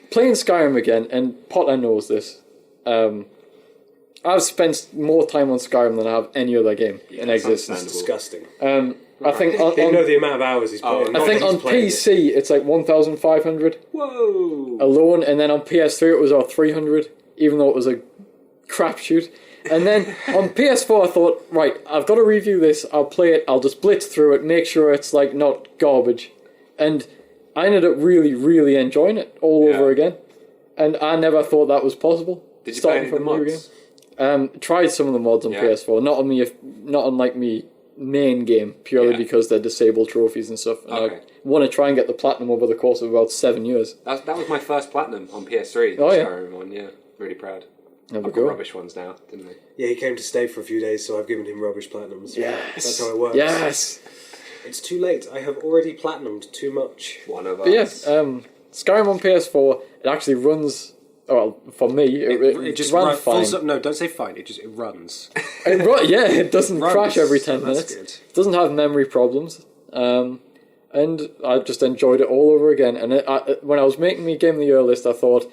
playing Skyrim again, and Potter knows this, I've spent more time on Skyrim than I have any other game in existence. It's disgusting. I think on, You know the amount of hours he's playing. I think on PC it's like 1,500 Whoa! alone, and then on PS3 it was 300, even though it was a crapshoot. And then on PS4 I thought, right, I've got to review this, I'll play it, I'll just blitz through it, make sure it's like not garbage. And I ended up really, really enjoying it all over again. And I never thought that was possible. Did you play any of the mods? Tried some of the mods on PS4, not on like me main game, purely because they're disabled trophies and stuff. And I want to try and get the platinum over the course of about 7 years. That was my first platinum on PS3. Oh, yeah. Skyrim one, yeah. Really proud. There we I've got go. rubbish ones now, didn't I? Yeah, he came to stay for a few days, so I've given him rubbish platinums. Yes. That's how it works. Yes. It's too late. I have already platinumed too much. One of us. But yes, Skyrim on PS4, it actually runs. Well, for me, it just ran runs. fine. No, don't say fine. It runs. It doesn't Runs, crash every 10 so that's minutes. good. It doesn't have memory problems. And I just enjoyed it all over again. And when I was making my Game of the Year list, I thought,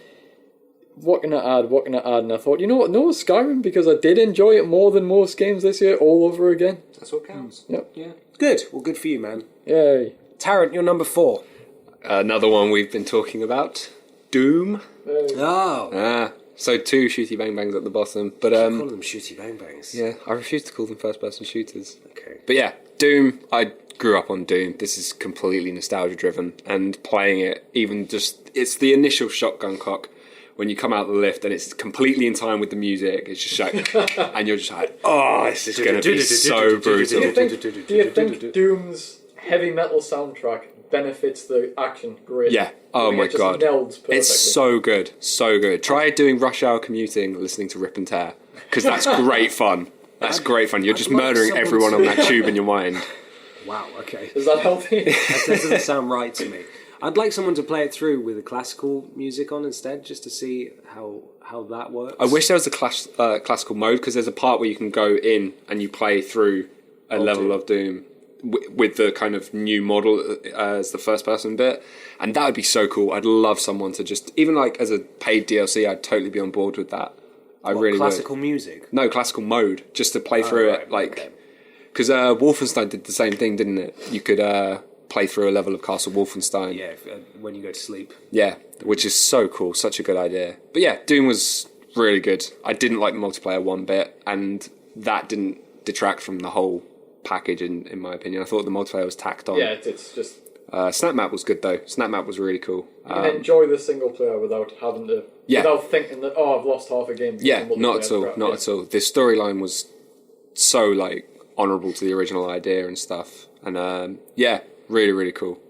what can I add? And I thought, you know what? No, Skyrim, because I did enjoy it more than most games this year, all over again. That's what counts. Yep. Yeah. Good. Well, good for you, man. Yay. Tarrant, you're number 4. Another one we've been talking about. Doom. Oh. So 2 shooty bang bangs at the bottom. But Call them shooty bang bangs. yeah, I refuse to call them first person shooters. Okay. But yeah, Doom, I grew up on Doom. This is completely nostalgia driven, and playing it, even just, it's the initial shotgun cock when you come out the lift and it's completely in time with the music. It's just like, and you're just like, oh, this is going to be so brutal. Do you think Doom's heavy metal soundtrack benefits the action greatly? Yeah. Oh my god. It's so good. So good. Try doing rush hour commuting listening to Rip and Tear, because that's great fun. That's great fun. You're just like murdering someone everyone to- on that tube in your mind. Wow, okay. Is that healthy? That doesn't sound right to me. I'd like someone to play it through with the classical music on instead, just to see how that works. I wish there was a classical mode, because there's a part where you can go in and you play through a level of Doom with the kind of new model as the first person bit, and that would be so cool. I'd love someone to just, even like as a paid DLC, I'd totally be on board with that. I really classical would. music? No, classical mode, just to play through right, it, like, okay. because Wolfenstein did the same thing, didn't it? You could play through a level of Castle Wolfenstein. Yeah, when you go to sleep. Yeah, which is so cool, such a good idea. But yeah, Doom was really good. I didn't like the multiplayer one bit, and that didn't detract from the whole package, in my opinion. I thought the multiplayer was tacked on. Yeah, it's just... Snap Map was good though. Snap Map was really cool. You can enjoy the single player without having to... Yeah. Without thinking that, I've lost half a game. Yeah, not at all. Not at all. The storyline was so, like, honourable to the original idea and stuff. And, yeah, really, really cool.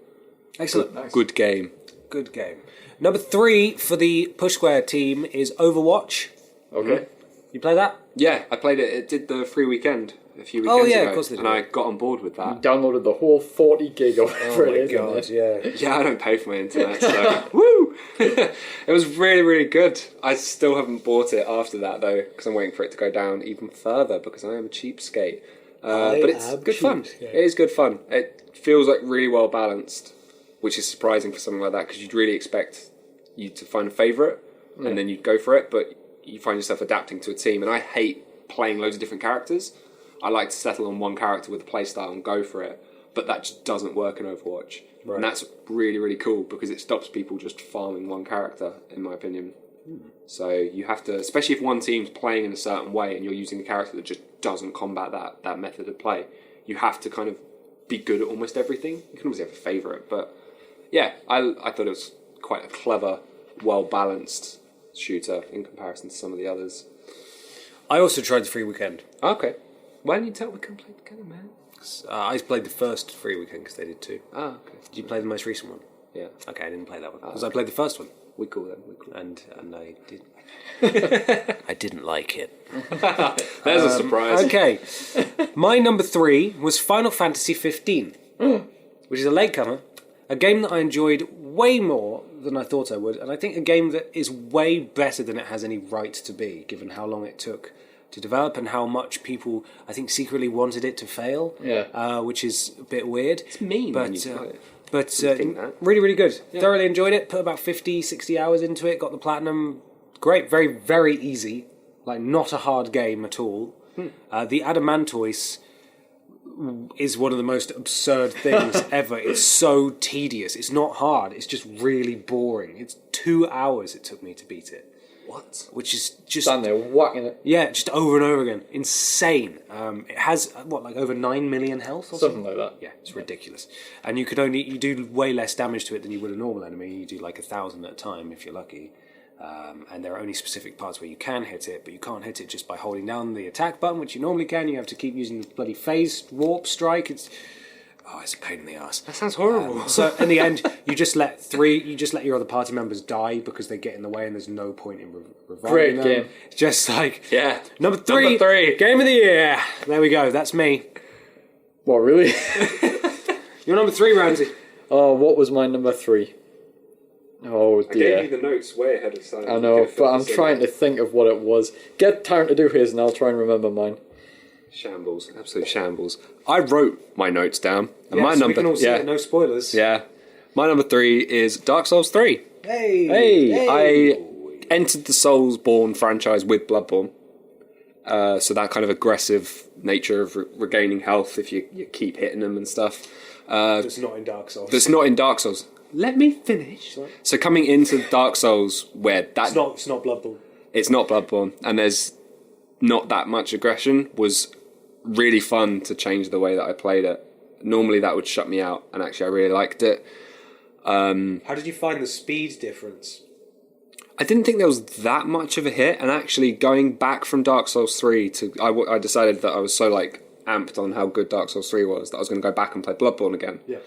Excellent. Nice. Good game. Good game. Number 3 for the Push Square team is Overwatch. Okay. You play that? Yeah, I played it. It did the free weekend a few weekends ago. Of course they did. And I got on board with that. Downloaded the whole 40 gig or whatever it is. yeah. Yeah, I don't pay for my internet, so woo! It was really, really good. I still haven't bought it after that though, because I'm waiting for it to go down even further because I am a cheapskate. But it's good fun. It is good fun. It feels like really well balanced, which is surprising for something like that, because you'd really expect you to find a favourite and then you'd go for it, but you find yourself adapting to a team. And I hate playing loads of different characters. I like to settle on one character with a playstyle and go for it, but that just doesn't work in Overwatch. Right. And that's really, really cool, because it stops people just farming one character, in my opinion. So you have to, especially if one team's playing in a certain way and you're using a character that just doesn't combat that method of play, you have to kind of be good at almost everything. You can obviously have a favourite, but yeah, I thought it was quite a clever, well-balanced shooter in comparison to some of the others. I also tried the free weekend. Okay. Why didn't you tell we couldn't play it together, man? I pid the first free weekend because they did 2. Oh, okay. Did you play the most recent one? Yeah. Okay, I didn't play that one because I played the first one. We cool then. We cool. And I did. I didn't like it. There's a surprise. Okay, my number 3 was Final Fantasy 15, which is a latecomer, a game that I enjoyed way more than I thought I would, and I think a game that is way better than it has any right to be, given how long it took to develop and how much people, I think, secretly wanted it to fail. Yeah. Which is a bit weird. It's mean but when you play it. But think that. really, really good. Yeah. Thoroughly enjoyed it. Put about 50, 60 hours into it. Got the platinum. Great. Very, very easy. Like, not a hard game at all. The Adamantoise is one of the most absurd things ever. It's so tedious. It's not hard. It's just really boring. It's 2 hours it took me to beat it. What? Which is just... Stand there whacking it. Yeah, just over and over again. Insane. It has, like over 9 million health or Something like that. Yeah, it's ridiculous. And you do way less damage to it than you would a normal enemy. You do like 1,000 at a time if you're lucky. And there are only specific parts where you can hit it, but you can't hit it just by holding down the attack button, which you normally can. You have to keep using the bloody phase warp strike. It's Oh, it's a pain in the ass. That sounds horrible. So in the end, you just let your other party members die because they get in the way, and there's no point in reviving Great them. game. It's just like number Number 3. game of the year. There we go. That's me. What, really? You're number 3, Ramsey. Oh, what was my number 3? Oh, I dear. gave you the notes way ahead of time. I know, but I'm trying to think of what it was. Get Taryn to do his, and I'll try and remember mine. Shambles, absolute shambles. I wrote my notes down, and my so number, we can all see it, no spoilers. yeah, my number 3 is Dark Souls 3. Hey, I entered the Soulsborne franchise with Bloodborne, so that kind of aggressive nature of regaining health if you keep hitting them and stuff. That's not in Dark Souls. That's not in Dark Souls. Let me finish. Sorry. So coming into Dark Souls, where that It's not Bloodborne. it's not Bloodborne, and there's not that much aggression, was really fun to change the way that I played it. Normally that would shut me out, and actually I really liked it. How did you find the speed difference? I didn't think there was that much of a hit, and actually going back from Dark Souls 3 to... I decided that I was so amped on how good Dark Souls 3 was that I was going to go back and play Bloodborne again. Yeah.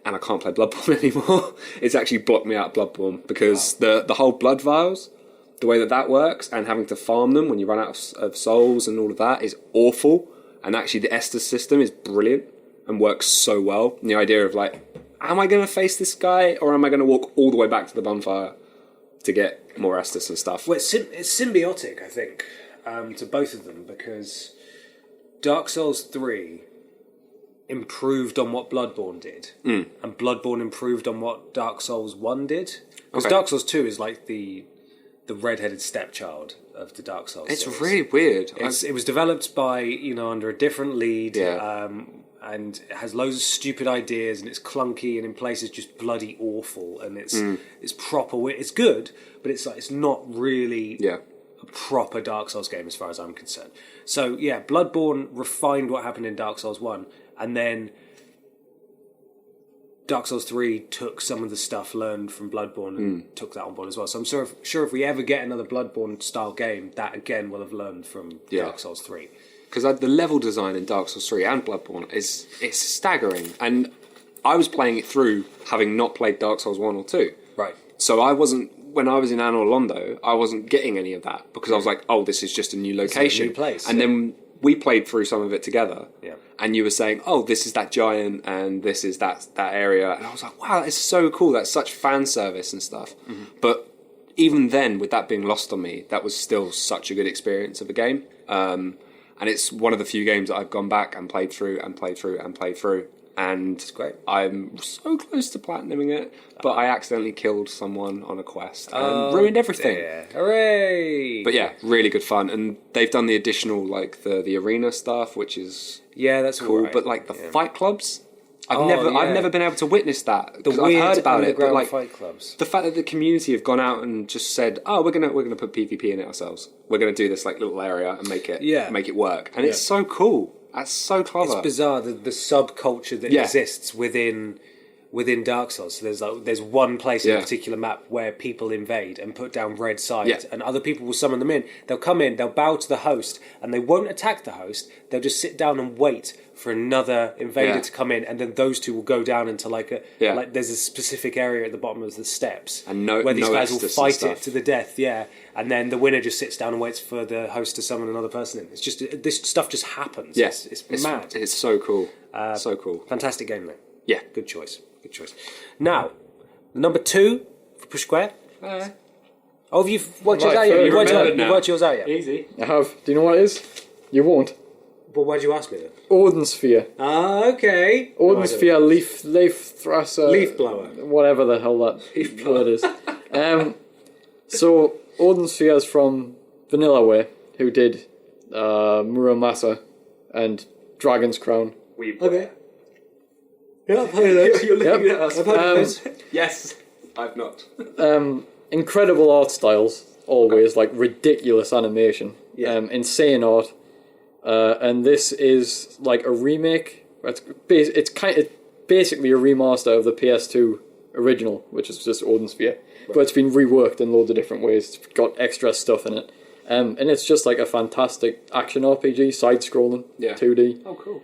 And I can't play Bloodborne anymore. It's actually blocked me out of Bloodborne because the whole blood vials, the way that works, and having to farm them when you run out of souls and all of that is awful. And actually the Estus system is brilliant and works so well. And the idea of am I going to face this guy, or am I going to walk all the way back to the bonfire to get more Estus and stuff? Well, it's symbiotic, I think, to both of them, because Dark Souls 3 improved on what Bloodborne did, and Bloodborne improved on what Dark Souls 1 did. Because Dark Souls 2 is like the red-headed stepchild of the Dark Souls It's series. really weird. It was developed by, under a different lead, Yeah. and it has loads of stupid ideas, and it's clunky, and in places just bloody awful, and it's proper. It's good, but it's not really a proper Dark Souls game as far as I'm concerned. So yeah, Bloodborne refined what happened in Dark Souls 1, and then Dark Souls 3 took some of the stuff learned from Bloodborne and took that on board as well. So I'm sure if we ever get another Bloodborne style game, that again will have learned from Dark Souls 3. Because the level design in Dark Souls 3 and Bloodborne it's staggering. And I was playing it through having not played Dark Souls 1 or 2. Right. So when I was in Anor Londo, I wasn't getting any of that because I was like, oh, this is just a new location. new place, and then we played through some of it together. Yeah. And you were saying, oh, this is that giant and this is that area. And I was like, wow, that's so cool. That's such fan service and stuff. Mm-hmm. But even then, with that being lost on me, that was still such a good experience of a game. And it's one of the few games that I've gone back and played through and played through and played through. And it's great. I'm so close to platinuming it, but I accidentally killed someone on a quest and ruined everything. Yeah. Hooray! But yeah, really good fun. And they've done the additional, the arena stuff, which is that's cool. right. But the fight clubs, I've yeah. never been able to witness that. The Because I've weird heard about it, but underground fight clubs. the fact that the community have gone out and just said, "Oh, we're gonna put PvP in it ourselves. We're gonna do this little area and make it work." And it's so cool. That's so clever. It's bizarre the subculture that exists within Dark Souls. So there's one place in a particular map where people invade and put down red sides, and other people will summon them in. They'll come in, they'll bow to the host, and they won't attack the host. They'll just sit down and wait for another invader to come in, and then those two will go down into there's a specific area at the bottom of the steps and where these guys will Estus fight it to the death. Yeah. And then the winner just sits down and waits for the host to summon another person in. It's just this stuff just happens. Yes, it's mad. It's so cool. So cool. Fantastic game, though. Yeah, good choice. Good choice. Now, number 2 for Push Square. Oh, have you worked yours out yet? You've worked yours out yet? Easy. I have. Do you know what it is? You won't. Well, why'd you ask me then? Odin Sphere. Ah, okay. Odin Sphere, leaf thrasser. Leaf blower. Whatever the hell that word is. So, Odin Sphere is from Vanillaware, who did Muramasa and Dragon's Crown. Okay. Yeah, I've heard of those. You're looking at us. I've heard of those. Yes, I've not. Incredible art styles, always, ridiculous animation. Insane art. And this is a remake. It's basically a remaster of the PS2 original, which is just Odin Sphere. Right. But it's been reworked in loads of different ways. It's got extra stuff in it. And it's just a fantastic action RPG, side-scrolling, 2D. Oh, cool.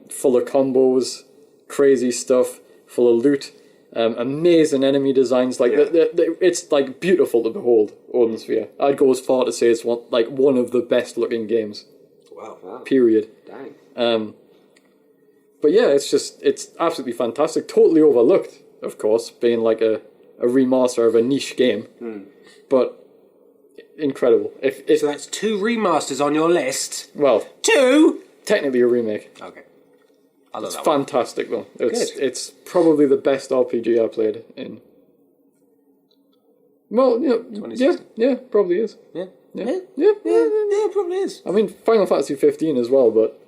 Full of combos, crazy stuff, full of loot, amazing enemy designs. Like it's like beautiful to behold. Odin Sphere. I'd go as far to say it's one of the best looking games. Wow. Period. Dang. But yeah, it's absolutely fantastic. Totally overlooked, of course, being like a remaster of a niche game. But incredible. If So that's 2 remasters on your list. well, 2? technically a remake. Okay. I love It's that one. fantastic though. It's Good. it's probably the best RPG I played in. Well, yeah, 2016. probably is. Yeah. Yeah, Yeah, it probably is. I mean, Final Fantasy 15 as well, but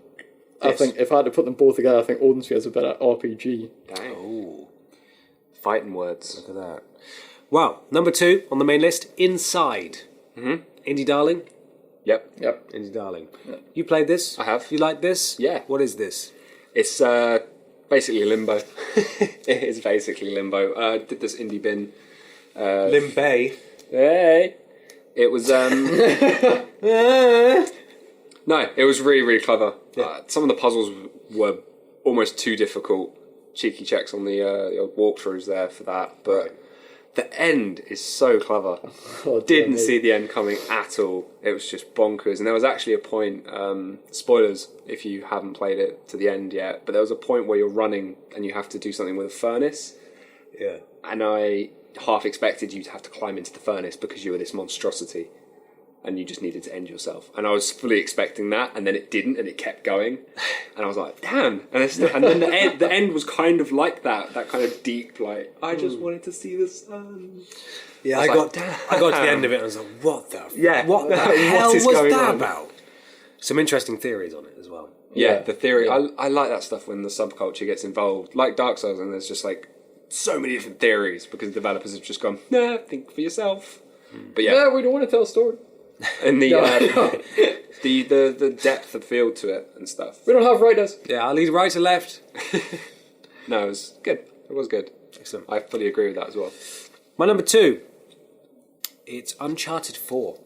I Yes. think if I had to put them both together, I think Odin Sphere is a better RPG. Dang. Ooh, Fighting words. look at that. Wow, number 2 on the main list, Inside. Indie Darling? Yep. Yep. Indie Darling. You played this? I have. You like this? Yeah. What is this? It's basically Limbo. It is basically Limbo. Did this indie bin. Limbay. Hey. It was no, it was really, really clever. Some of the puzzles were almost too difficult. Cheeky checks on the old walkthroughs there for that, but the end is so clever. Oh, Didn't see the end coming at all. It was just bonkers. And there was actually a point, spoilers if you haven't played it to the end yet, but there was a point where you're running and you have to do something with a furnace. Yeah. And I half expected you to have to climb into the furnace because you were this monstrosity and you just needed to end yourself. And I was fully expecting that, and then it didn't, and it kept going. And I was like, damn. And then the end was kind of like that kind of deep, like, I just wanted to see the sun. Yeah, I I was got like, I got to the end of it and I was like, what the Yeah. what the What hell is was going that on? about? Some interesting theories on it as well. Yeah, the theory. I like that stuff when the subculture gets involved. Like Dark Souls, and there's just like so many different theories because developers have just gone, nah, think for yourself. But Yeah, we don't want to tell a story. and the the depth of field to it and stuff. We don't have writers. Yeah, I'll lead right to left. No, it was good. It was good. Excellent. I fully agree with that as well. My number 2. It's Uncharted 4.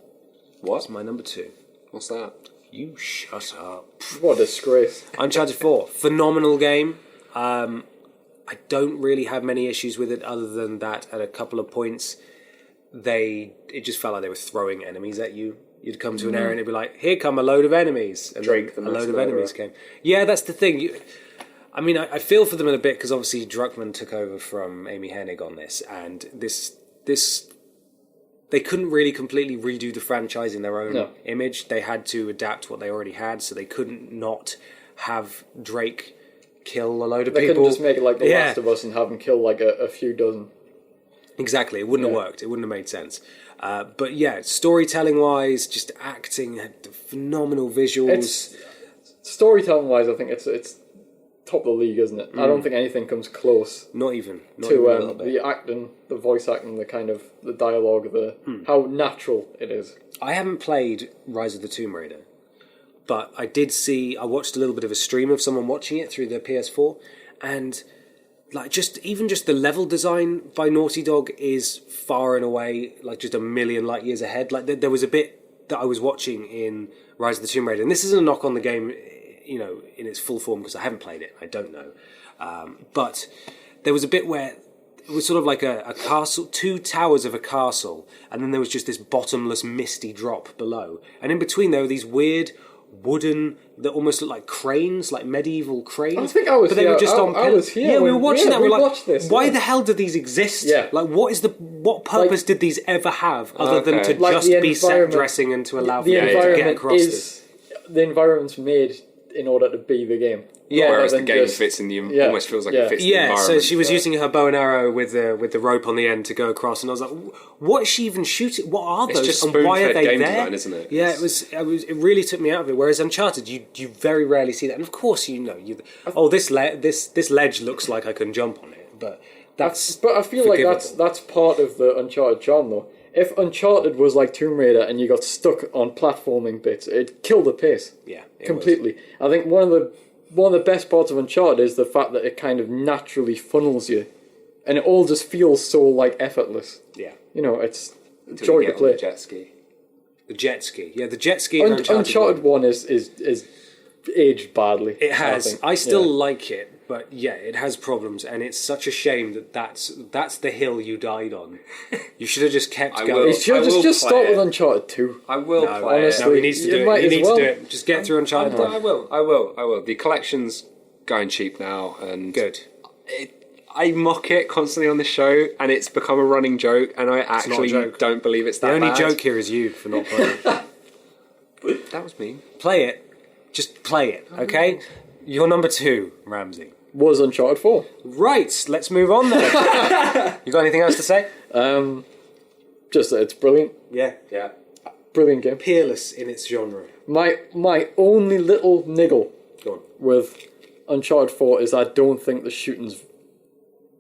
What? It's my number 2. What's that? You shut up. What a disgrace. Uncharted 4. Phenomenal game. I don't really have many issues with it other than that at a couple of points it just felt like they were throwing enemies at you. You'd come to an area and it'd be like, here come a load of enemies. And Drake, then the a mass load of murderer. enemies came. Yeah, that's the thing. I feel for them in a bit because obviously Druckmann took over from Amy Hennig on this, and this they couldn't really completely redo the franchise in their own image. They had to adapt what they already had, so they couldn't not have Drake kill a load of They people. couldn't just make it like The Last of Us and have them kill like a few dozen. Exactly, it wouldn't have worked. It wouldn't have made sense. But yeah, storytelling-wise, just acting, had phenomenal visuals. Storytelling wise, I think it's top of the league, isn't it? I don't think anything comes close Not even a to little bit. the acting, the voice acting, the kind of the dialogue, how natural it is. I haven't played Rise of the Tomb Raider, but I watched a little bit of a stream of someone watching it through their PS4, and like just the level design by Naughty Dog is far and away like just a million light years ahead. Like there was a bit that I was watching in Rise of the Tomb Raider, and this isn't a knock on the game, in its full form because I haven't played it. I don't know, but there was a bit where it was sort of like a castle, 2 towers of a castle, and then there was just this bottomless misty drop below, and in between there were these weird wooden that almost looked like cranes, like medieval cranes. I think I was but they here. were just on. I was here Yeah, we were when- watching that. we We're like, watched this, why yeah. the hell did these exist? Yeah. Like, what purpose did these ever have other than to Like just the be set environment- dressing and to allow The people to get environment across this? the environment's made in order to be the game. Yeah, Whereas the than game just- fits in the yeah, almost feels like yeah. it fits the Yeah, environment. so she was using her bow and arrow with the rope on the end to go across, and I was like, "What is she even shooting? What are It's those? just and why are spoon-fed they game there?" design, isn't it? Yeah, it really took me out of it. Whereas Uncharted, you very rarely see that, and of course this ledge looks like I can jump on it, but that's But I feel like forgivable. that's part of the Uncharted charm, though. If Uncharted was like Tomb Raider and you got stuck on platforming bits, it'd kill the pace. Yeah, it completely. I think one of the best parts of Uncharted is the fact that it kind of naturally funnels you, and it all just feels so like effortless. Yeah, It's Until joy you to get on the play. jet ski. the jet ski. Yeah, the jet ski. in Uncharted 1 is aged badly. It has. think. I still Yeah. like it, But yeah, it has problems, and it's such a shame that's the hill you died on. You should have just kept I going. will. You should I will just play start it. with Uncharted 2. I will play honestly. it. No, he needs to do You it. might You as need well. to do it. Just get through Uncharted 1. I will. The collection's going cheap now, and Good. I mock it constantly on the show, and it's become a running joke, and I actually joke. don't believe it's that The only bad. joke here is you for not playing it. That was me. Play it. Just play it, okay? You're number 2, Ramsey. Was Uncharted 4. Right, let's move on then. You got anything else to say? Just that it's brilliant. Yeah. Brilliant game. Peerless in its genre. My only little niggle Go on. with Uncharted 4 is I don't think the shooting's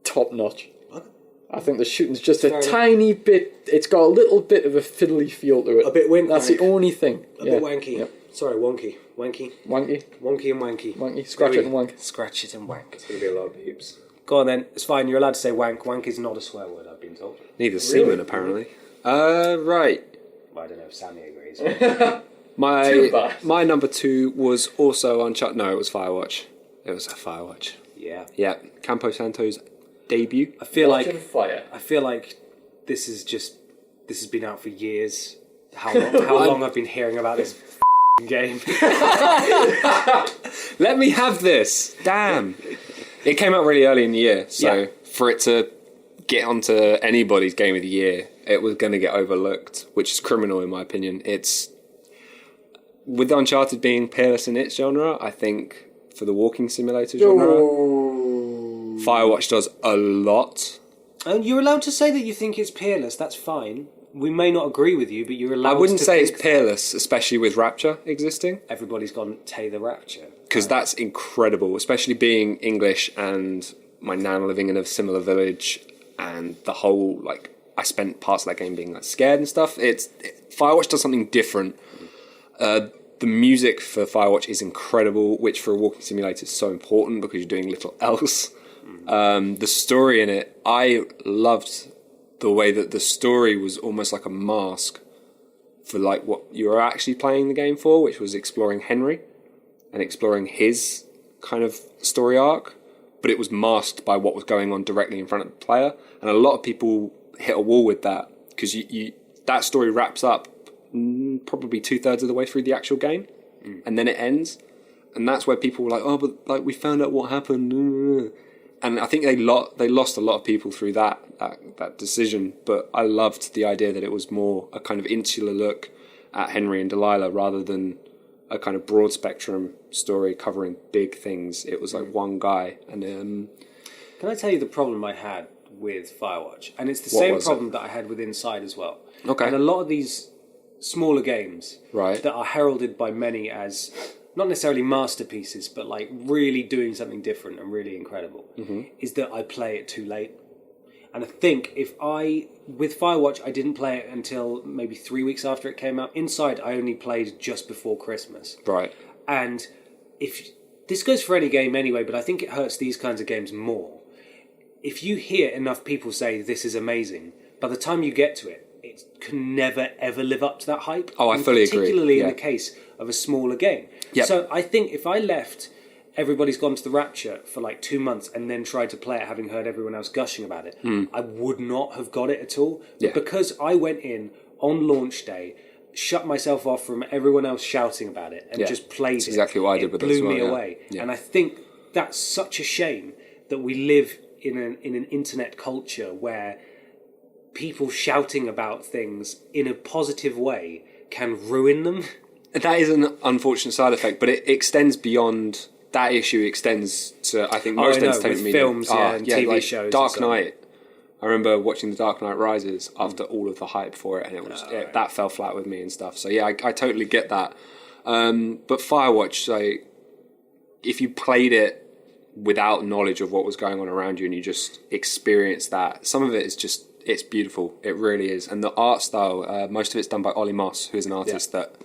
top notch. What? I think the shooting's just a Fair enough. tiny bit. It's got a little bit of a fiddly feel to it. A bit wank. That's the only thing. A bit wanky. Yep. Sorry, wonky. Wanky. Wanky. Wonky and wanky. Wanky. Scratch it and wank. Scratch it and wank. It's going to be a lot of beeps. Go on then. It's fine. You're allowed to say wank. Wank is not a swear word, I've been told. Neither semen, apparently. Right. Well, I don't know if Sammy agrees. Too bad. My number 2 was also Uncharted. No, it was Firewatch. It was a Firewatch. Yeah. Yeah, Campo Santo's debut. I feel Watching like fire. this has been out for years. How long I've been hearing about this game. Let me have this. Damn. It came out really early in the year, so Yeah. for it to get onto anybody's game of the year, it was going to get overlooked, which is criminal in my opinion. It's with Uncharted being peerless in its genre, I think for the walking simulator genre, Firewatch does a lot. And you're allowed to say that you think it's peerless. That's fine. We may not agree with you, but you're allowed. I wouldn't to say think it's peerless, especially with Rapture existing, everybody's gone Tay the Rapture. because that's incredible, especially being English and my nan living in a similar village, and the whole, like, I spent parts of that game being like scared and stuff. Firewatch does something different. The music for Firewatch is incredible, which for a walking simulator is so important because you're doing little else. The story in it, I loved the way that the story was almost like a mask for like what you were actually playing the game for, which was exploring Henry and exploring his kind of story arc, but it was masked by what was going on directly in front of the player. And a lot of people hit a wall with that because that story wraps up probably 2/3 of the way through the actual game, and then it ends, and that's where people were like, "Oh, but like we found out what happened," and I think they lost a lot of people through that decision. But I loved the idea that it was more a kind of insular look at Henry and Delilah rather than a kind of broad spectrum story covering big things. It was like one guy, and Can I tell you the problem I had with Firewatch? And it's the What same was problem that I had with Inside as well. Okay. And a lot of these smaller games Right. that are heralded by many as not necessarily masterpieces, but like really doing something different and really incredible, is that I play it too late. And I think with Firewatch, I didn't play it until maybe 3 weeks after it came out. Inside, I only played just before Christmas. right. And if this goes for any game anyway, but I think it hurts these kinds of games more. If you hear enough people say this is amazing, by the time you get to it, it can never ever live up to that hype. Oh, I fully agree. Particularly in Yeah. the case of a smaller game. Yep. So I think if I left Everybody's Gone to the Rapture for like 2 months and then tried to play it having heard everyone else gushing about it, I would not have got it at all. Yeah. But because I went in on launch day, shut myself off from everyone else shouting about it and Yeah. just played That's it. exactly what I did with it blew as well, me yeah. away. Yeah. And I think that's such a shame that we live in an internet culture where people shouting about things in a positive way can ruin them. That is an unfortunate side effect, but it extends beyond that issue. Extends to I think most I know, entertainment with media. films, and TV like shows. Dark and so on. Knight. I remember watching The Dark Knight Rises after all of the hype for it, and it was that fell flat with me and stuff. So yeah, I totally get that. But Firewatch, so if you played it without knowledge of what was going on around you and you just experienced that, some of it is just, it's beautiful. It really is. And the art style, most of it's done by Ollie Moss, who is an artist that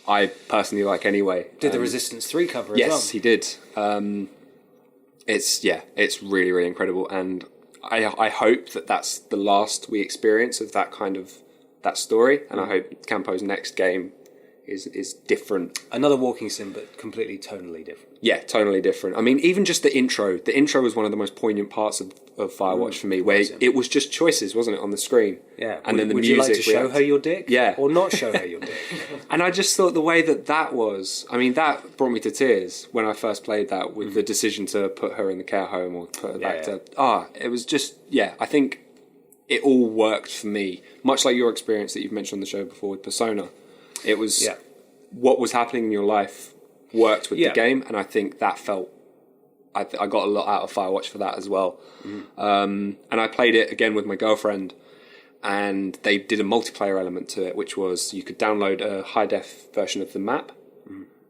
I personally like anyway. Did the Resistance 3 cover as well? Yes, he did. It's really, really incredible. And I hope that that's the last we experience of that kind of, that story. And I hope Campo's next game is different. Another walking sim, but completely tonally different. Yeah, totally different. I mean, even just the intro. The intro was one of the most poignant parts of Firewatch for me, where it was just choices, wasn't it, on the screen? Yeah. And then the would music. Would you like to show her your dick? Yeah. Or not show her your dick? And I just thought the way that was, I mean, that brought me to tears when I first played that, with the decision to put her in the care home or put her back to... it was just, I think it all worked for me. Much like your experience that you've mentioned on the show before with Persona. It was... what was happening in your life worked with the game, and I think that felt... I got a lot out of Firewatch for that as well. And I played it again with my girlfriend, and they did a multiplayer element to it, which was you could download a high-def version of the map,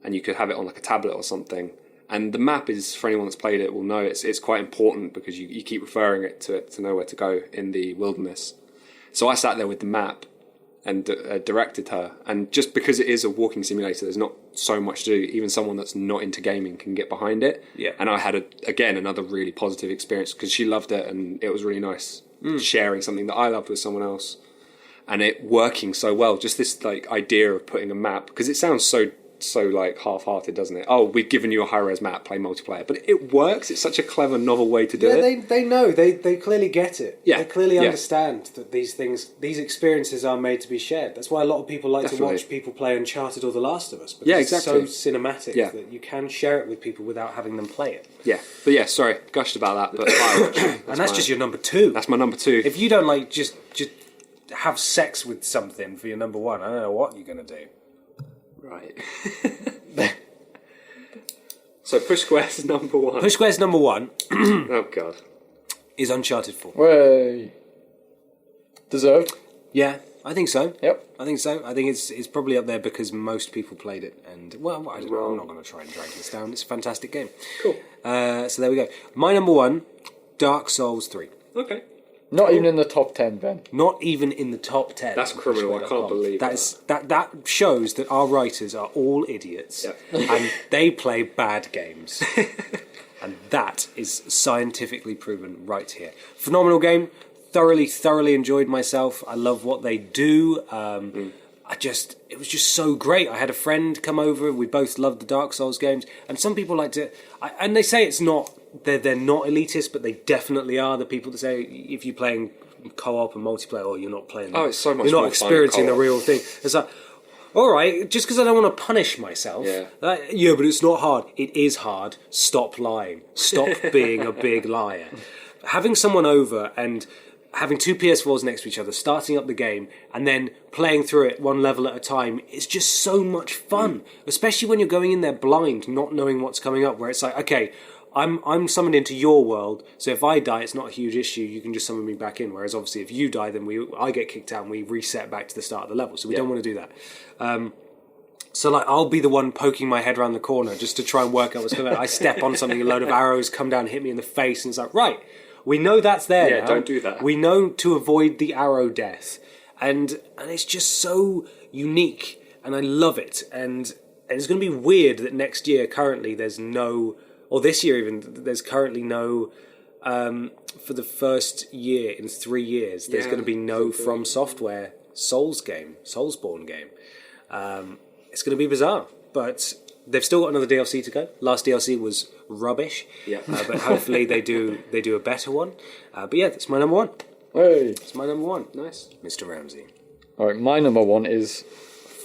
and you could have it on like a tablet or something. And the map is, for anyone that's played it will know, it's quite important because you keep referring it to know where to go in the wilderness. So I sat there with the map and directed her. And just because it is a walking simulator, there's not so much to do. Even someone that's not into gaming can get behind it. Yeah. And I had, another really positive experience because she loved it, and it was really nice sharing something that I loved with someone else. And it working so well. Just this like idea of putting a map, because it sounds so like half-hearted, doesn't it? Oh, we've given you a high-res map, play multiplayer. But it works. It's such a clever, novel way to do it. They know. They clearly get it. Yeah. They clearly understand that these experiences are made to be shared. That's why a lot of people like to watch people play Uncharted or The Last of Us. Because exactly. it's so cinematic that you can share it with people without having them play it. Yeah. But sorry, gushed about that, but Firewatch. That's just your number 2. That's my number 2. If you don't like just have sex with something for your number 1, I don't know what you're going to do. Right. So Push Square's number 1. Push Square's number 1 oh god. is Uncharted 4. Way. Deserved. Yeah, I think so. Yep. I think so. I think it's probably up there because most people played it, and I don't know, I'm not going to try and drag this down. It's a fantastic game. Cool. So there we go. My number 1, Dark Souls 3. Okay. Not even in the top 10, Ben. Not even in the top 10. That's criminal. I can't believe that shows that our writers are all idiots, and they play bad games. And that is scientifically proven right here. Phenomenal game. Thoroughly enjoyed myself. I love what they do. It was just so great. I had a friend come over. We both loved the Dark Souls games, and some people like to. And they say it's not. They're not elitist, but they definitely are. The people that say if you're playing co-op and multiplayer, you're not playing. It's so much. You're not more experiencing the real thing. It's like, all right, just because I don't want to punish myself. Yeah. But it's not hard. It is hard. Stop lying. Stop being a big liar. Having someone over and having 2 PS4s next to each other, starting up the game, and then playing through it one level at a time, is just so much fun. Especially when you're going in there blind, not knowing what's coming up, where it's like, okay, I'm summoned into your world, so if I die, it's not a huge issue, you can just summon me back in, whereas obviously if you die, then I get kicked out and we reset back to the start of the level, so we don't want to do that. So I'll be the one poking my head around the corner just to try and work out what's going on. I step on something, a load of arrows come down and hit me in the face, and it's like, right, we know that's there now. Don't do that. We know to avoid the arrow death. And it's just so unique, and I love it. And it's going to be weird that next year, currently, there's no... Or this year even, there's currently no... for the first year in 3 years, there's going to be no From Software Soulsborne game. It's going to be bizarre, but they've still got another DLC to go. Last DLC was rubbish, but hopefully they do a better one. But yeah, that's my number 1. Hey. It's my number 1. Nice. Mr. Ramsey. All right, my number 1 is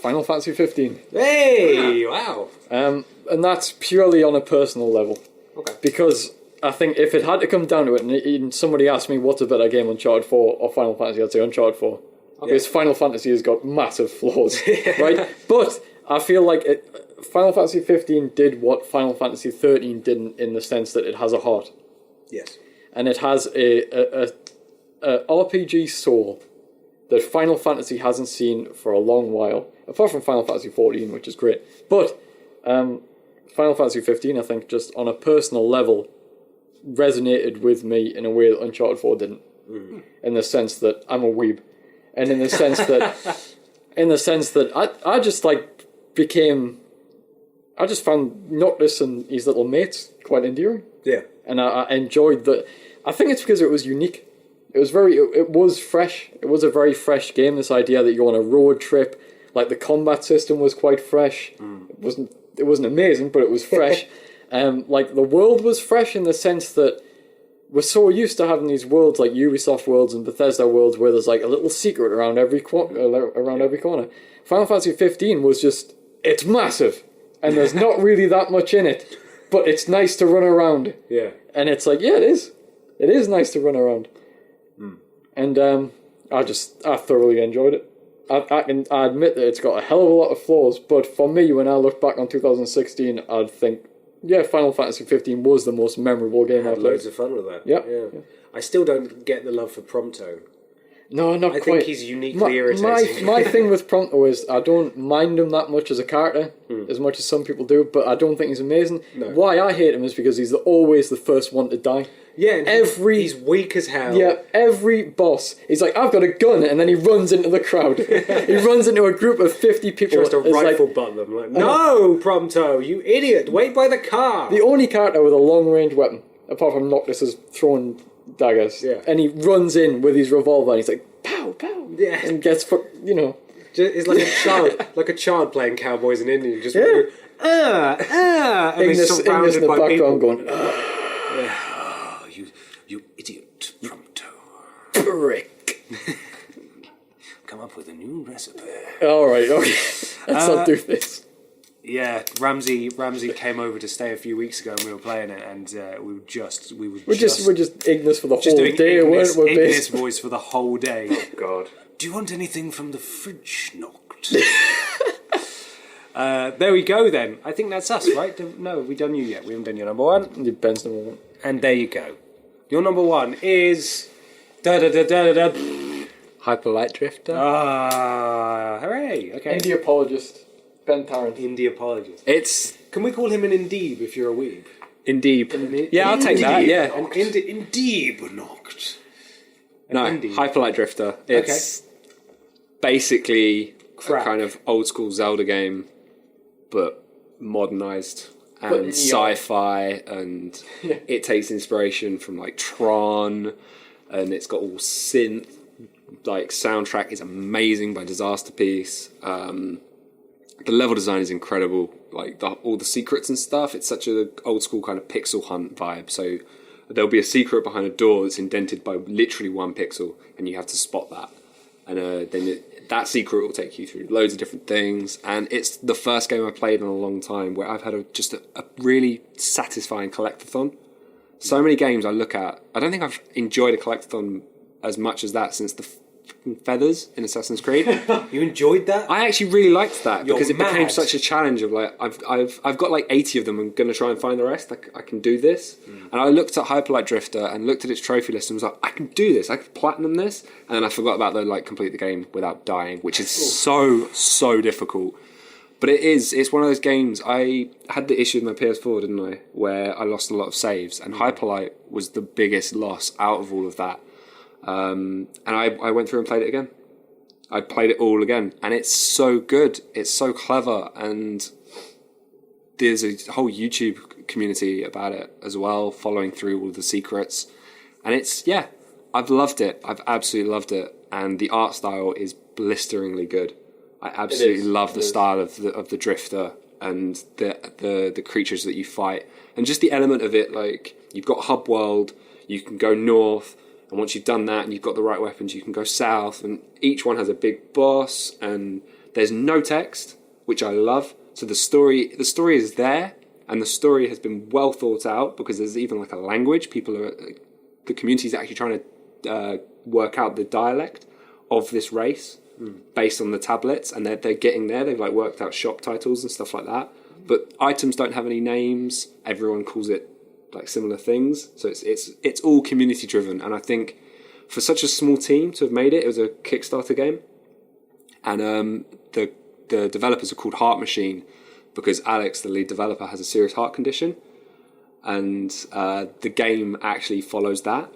Final Fantasy 15. Hey! Wow. And that's purely on a personal level. Okay. Because I think if it had to come down to it, and somebody asked me what's a better game, Uncharted 4 or Final Fantasy, I'd say Uncharted 4. Okay. Because Final Fantasy has got massive flaws, right? But I feel like Final Fantasy 15 did what Final Fantasy 13 didn't, in the sense that it has a heart. Yes. And it has a RPG soul that Final Fantasy hasn't seen for a long while, apart from Final Fantasy 14, which is great. But Final Fantasy 15, I think, just on a personal level, resonated with me in a way that Uncharted 4 didn't. In the sense that I'm a weeb, and in the sense that I just I just found Noctis and his little mates quite endearing. Yeah. And I enjoyed the. I think it's because it was unique. It was fresh. It was a very fresh game. This idea that you go on a road trip Like the combat system was quite fresh. It wasn't amazing, but it was fresh. Like the world was fresh in the sense that we're so used to having these worlds like Ubisoft worlds and Bethesda worlds where there's like a little secret around every corner. Final Fantasy 15 was just, it's massive and there's not really that much in it, but it's nice to run around. Yeah. And it's like, yeah, it is. It is nice to run around. And I thoroughly enjoyed it. I admit that it's got a hell of a lot of flaws, but for me, when I look back on 2016, I'd think, yeah, Final Fantasy 15 was the most memorable game I've Had played. loads of fun with that. Yeah. I still don't get the love for Prompto. No, not quite. I think he's uniquely irritating. My thing with Prompto is I don't mind him that much as a character, as much as some people do, but I don't think he's amazing. No. Why I hate him is because he's always the first one to die. Yeah, and he's weak as hell. Yeah, every boss, he's like, I've got a gun, and then he runs into the crowd. He runs into a group of 50 people. Tries to rifle butt them. Like, no, Prompto, you idiot! Wait by the car. The only character with a long-range weapon, apart from Noctis, is throwing daggers. Yeah. And he runs in with his revolver, and he's like, pow, pow. Yeah. And gets, It's like a child playing cowboys in India. Just Yeah. and Ignis he's in surrounded the by background people. going, You idiot, Prompto. brick. Come up with a new recipe. Alright, okay. Let's not do this. Yeah, Ramsey came over to stay a few weeks ago, and we were playing it, and we were just We're just Ignis for the just whole doing day, Ignis, weren't we? Ignis voice for the whole day. Oh, God. Do you want anything from the fridge, Noct? There we go then. I think that's us, right? No, have we done you yet? We haven't done your number one. Ben's number one. And there you go. Your number one is... Hyperlight Drifter. Hooray. Okay. Indie apologist, Ben Tarrant. Indie apologist. It's Can we call him an Indeeb if you're a weeb? Indeed. Yeah, I'll take that, yeah. An Indeeb Noct. No, Indeed. Hyperlight Drifter. It's basically Crap. a kind of old school Zelda game, but modernized and neon. sci-fi, and it takes inspiration from like Tron, and it's got all synth. Like soundtrack is amazing by Disaster Piece. The level design is incredible. Like all the secrets and stuff. It's such a old school kind of pixel hunt vibe. So there'll be a secret behind a door that's indented by literally 1 pixel, and you have to spot that. And that secret will take you through loads of different things. And it's the first game I played in a long time where I've had a really satisfying collectathon. So many games I look at, I don't think I've enjoyed a collectathon as much as that since the feathers in Assassin's Creed. You enjoyed that? I actually really liked that You're because it became mad. such a challenge of like I've got like 80 of them. I'm going to try and find the rest. I can do this. And I looked at Hyperlight Drifter and looked at its trophy list and was like, I can do this. I can platinum this. And then I forgot about the like complete the game without dying, which is so difficult. But it's one of those games. I had the issue with my PS4, didn't I, where I lost a lot of saves, and Hyperlight was the biggest loss out of all of that. And I went through and played it again. I played it all again, and it's so good. It's so clever, and there's a whole YouTube community about it as well, following through all of the secrets. And I've loved it. I've absolutely loved it, and the art style is blisteringly good. I absolutely love the style of the Drifter and the creatures that you fight, and just the element of it. Like you've got hub world, you can go north. And once you've done that and you've got the right weapons, you can go south. And each one has a big boss. And there's no text, which I love. So the story is there. And the story has been well thought out because there's even like a language. The community's actually trying to work out the dialect of this race based on the tablets. And they're getting there. They've like worked out shop titles and stuff like that. But items don't have any names. Everyone calls it like similar things, so it's all community driven, and I think for such a small team to have made it was a Kickstarter game, and the developers are called Heart Machine because Alex, the lead developer, has a serious heart condition, and the game actually follows that,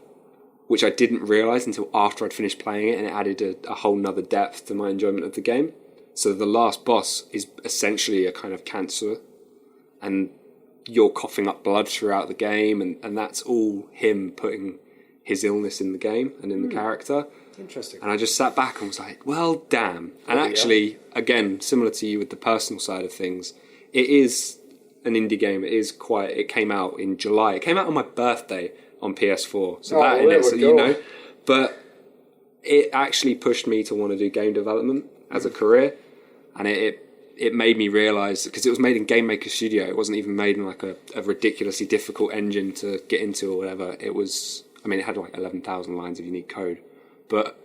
which I didn't realise until after I'd finished playing it, and it added a whole nother depth to my enjoyment of the game. So the last boss is essentially a kind of cancer, and you're coughing up blood throughout the game, and that's all him putting his illness in the game and in the character. Interesting. And I just sat back and was like, well, damn. And actually, again, similar to you with the personal side of things, it is an indie game. It came out in July. It came out on my birthday on PS4. So that in it, you know. But it actually pushed me to want to do game development as a career. And it made me realise, because it was made in Game Maker Studio, it wasn't even made in like a ridiculously difficult engine to get into or whatever. It was, I mean, it had like 11,000 lines of unique code. But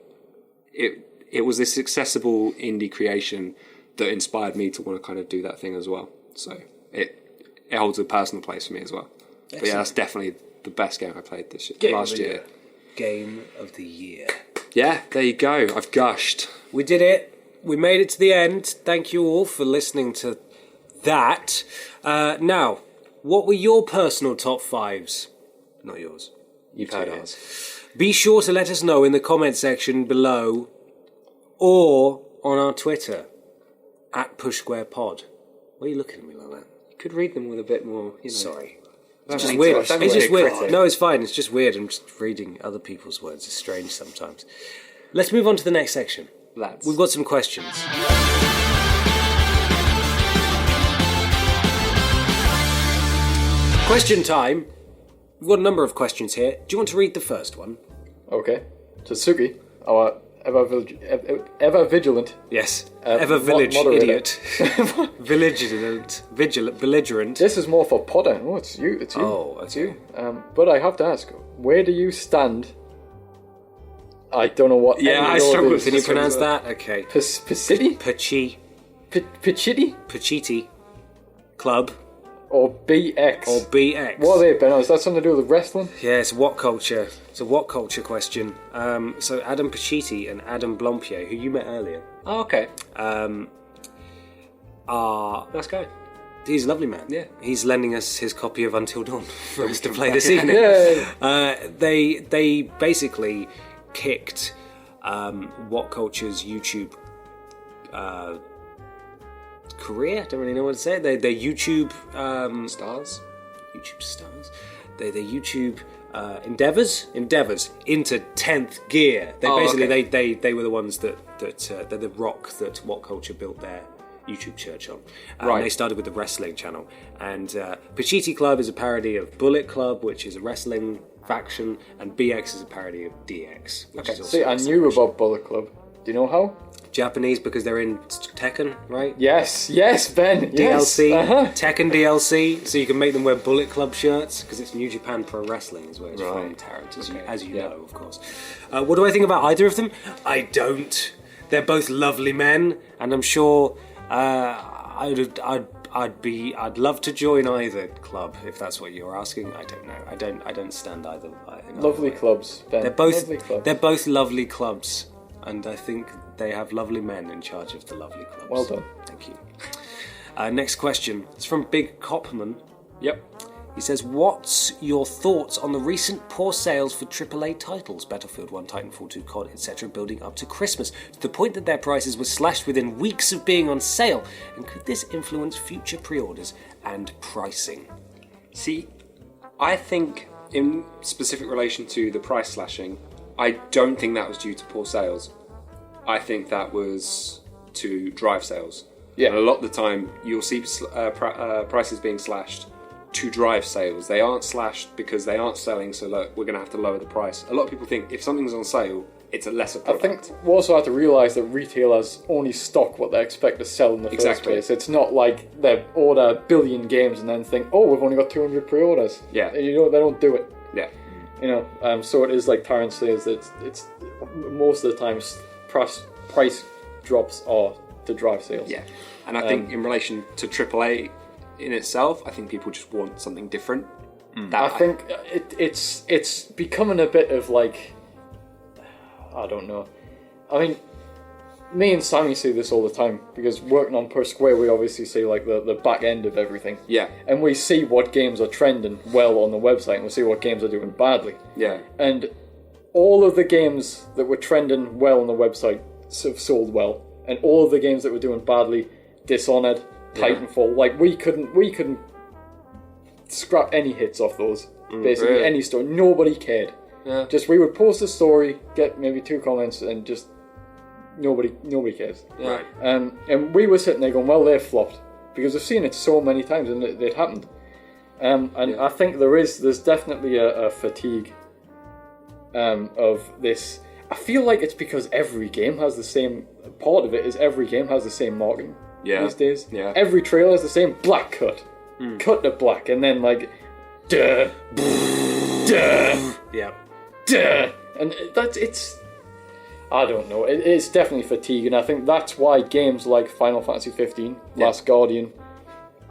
it was this accessible indie creation that inspired me to want to kind of do that thing as well. So it holds a personal place for me as well. Excellent. But yeah, that's definitely the best game I played last year. Game of the year. Yeah, there you go. I've gushed. We did it. We made it to the end. Thank you all for listening to that. Now, what were your personal top fives? Not yours. You've heard ours. Be sure to let us know in the comment section below or on our Twitter at PushSquarePod. Why are you looking at me like that? You could read them with a bit more, Sorry. It's just weird. It's just weird. No, it's fine. It's just weird. I'm just reading other people's words. It's strange sometimes. Let's move on to the next section. We've got some questions. Question time. We've got a number of questions here. Do you want to read the first one? Okay. Tatsuki, our ever vigilant. Yes. Ever village idiot. Belligerent. This is more for Potter. Oh, it's you. It's you. Oh, okay. It's you. But I have to ask, where do you stand? I don't know what. Yeah, I struggle with. Can you pronounce that? Okay. Pachiti? Pachiti Club. Or BX. What are they, Ben? Is that something to do with wrestling? Yeah, it's what culture. It's a what culture question. So Adam Pachiti and Adam Blompier, who you met earlier. Oh, okay. Nice guy. He's a lovely man. Yeah. He's lending us his copy of Until Dawn for us to play this evening. They basically kicked what culture's YouTube career. I don't really know what to say. They're YouTube stars. YouTube stars. They're YouTube endeavors into 10th gear. They they were the ones that they're the rock that What Culture built their YouTube church on. Right. They started with the wrestling channel. And Pachiti Club is a parody of Bullet Club, which is a wrestling faction, and BX is a parody of DX. Which is also See, I knew about Bullet Club. Do you know how? Japanese, because they're in Tekken, right? Yes, Ben. DLC, yes. Tekken DLC, so you can make them wear Bullet Club shirts, because it's New Japan Pro Wrestling is where it's from, Tarrant, as you know, of course. What do I think about either of them? I don't. They're both lovely men, and I'm sure I'd love to join either club if that's what you're asking. I don't know. I don't stand either. Lovely clubs, Ben. They're both lovely clubs. And I think they have lovely men in charge of the lovely clubs. Well done. Thank you. Next question. It's from Big Copman. Yep. He says, what's your thoughts on the recent poor sales for AAA titles, Battlefield 1, Titanfall 2, COD, etc., building up to Christmas, to the point that their prices were slashed within weeks of being on sale? And could this influence future pre-orders and pricing? See, I think in specific relation to the price slashing, I don't think that was due to poor sales. I think that was to drive sales. Yeah. And a lot of the time, you'll see prices being slashed to drive sales. They aren't slashed because they aren't selling, so look, we're going to have to lower the price. A lot of people think if something's on sale, it's a lesser product. I think we also have to realise that retailers only stock what they expect to sell in the first place. It's not like they order a billion games and then think, oh, we've only got 200 pre-orders. Yeah. They don't do it. Yeah. So it is like Tarrant says, it's most of the time price drops are to drive sales. Yeah, and I think in relation to AAA in itself, I think people just want something different. I think it's becoming a bit of like, I don't know. I mean, me and Sammy see this all the time because working on Per Square, we obviously see like the back end of everything. Yeah. And we see what games are trending well on the website, and we see what games are doing badly. Yeah. And all of the games that were trending well on the website have sold well, and all of the games that were doing badly, Dishonored, Titanfall, like we couldn't scrap any hits off those. Basically, really? any store, nobody cared. Yeah. Just we would post a story, get maybe 2 comments, and just nobody cares. Yeah. Right. And we were sitting there going, well, they've flopped because we've seen it so many times and it happened. And Yeah. I think there's definitely a fatigue of this. I feel like it's because every game has the same. Part of it is every game has the same marketing these days. Yeah. Every trailer has the same black cut, cut to black, and then like, duh, duh, Yeah. duh, and it's. I don't know. It's definitely fatigue, and I think that's why games like Final Fantasy 15, Last Guardian,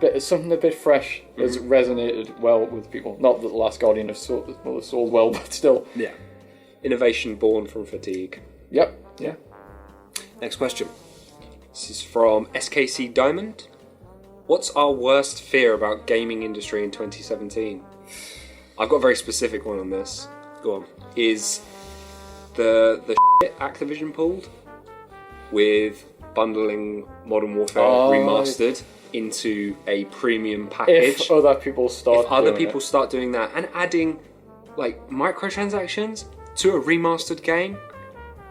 but something a bit fresh has resonated well with people. Not that the Last Guardian has sold well, but still. Yeah. Innovation born from fatigue. Yep. Yeah. Next question. This is from SKC Diamond. What's our worst fear about gaming industry in 2017? I've got a very specific one on this. Go on. Is the shit Activision pulled with bundling Modern Warfare Remastered into a premium package. If other people start start doing that and adding like microtransactions to a remastered game,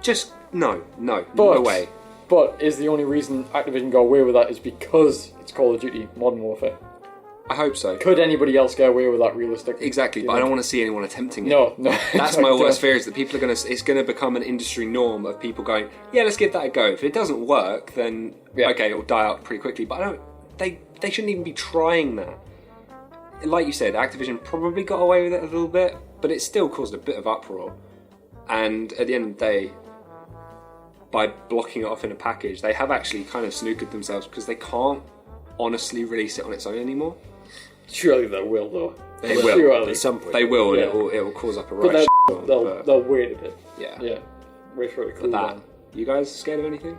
just no way. But is the only reason Activision got away with that is because it's Call of Duty Modern Warfare? I hope so. Could anybody else get away with that realistically? Exactly, but I don't want to see anyone attempting it. No. That's my worst fear, is that people are it's going to become an industry norm of people going, yeah, let's give that a go. If it doesn't work, then okay, it'll die out pretty quickly. But they shouldn't even be trying that. Like you said, Activision probably got away with it a little bit, but it still caused a bit of uproar. And at the end of the day, by blocking it off in a package, they have actually kind of snookered themselves because they can't honestly release it on its own anymore. Surely they will, though. They will. Surely. At some point. They will, Yeah. and it will cause up a But riot. they'll wait a bit. Yeah. Yeah. Wait for it to But cool that, down. you guys scared of anything?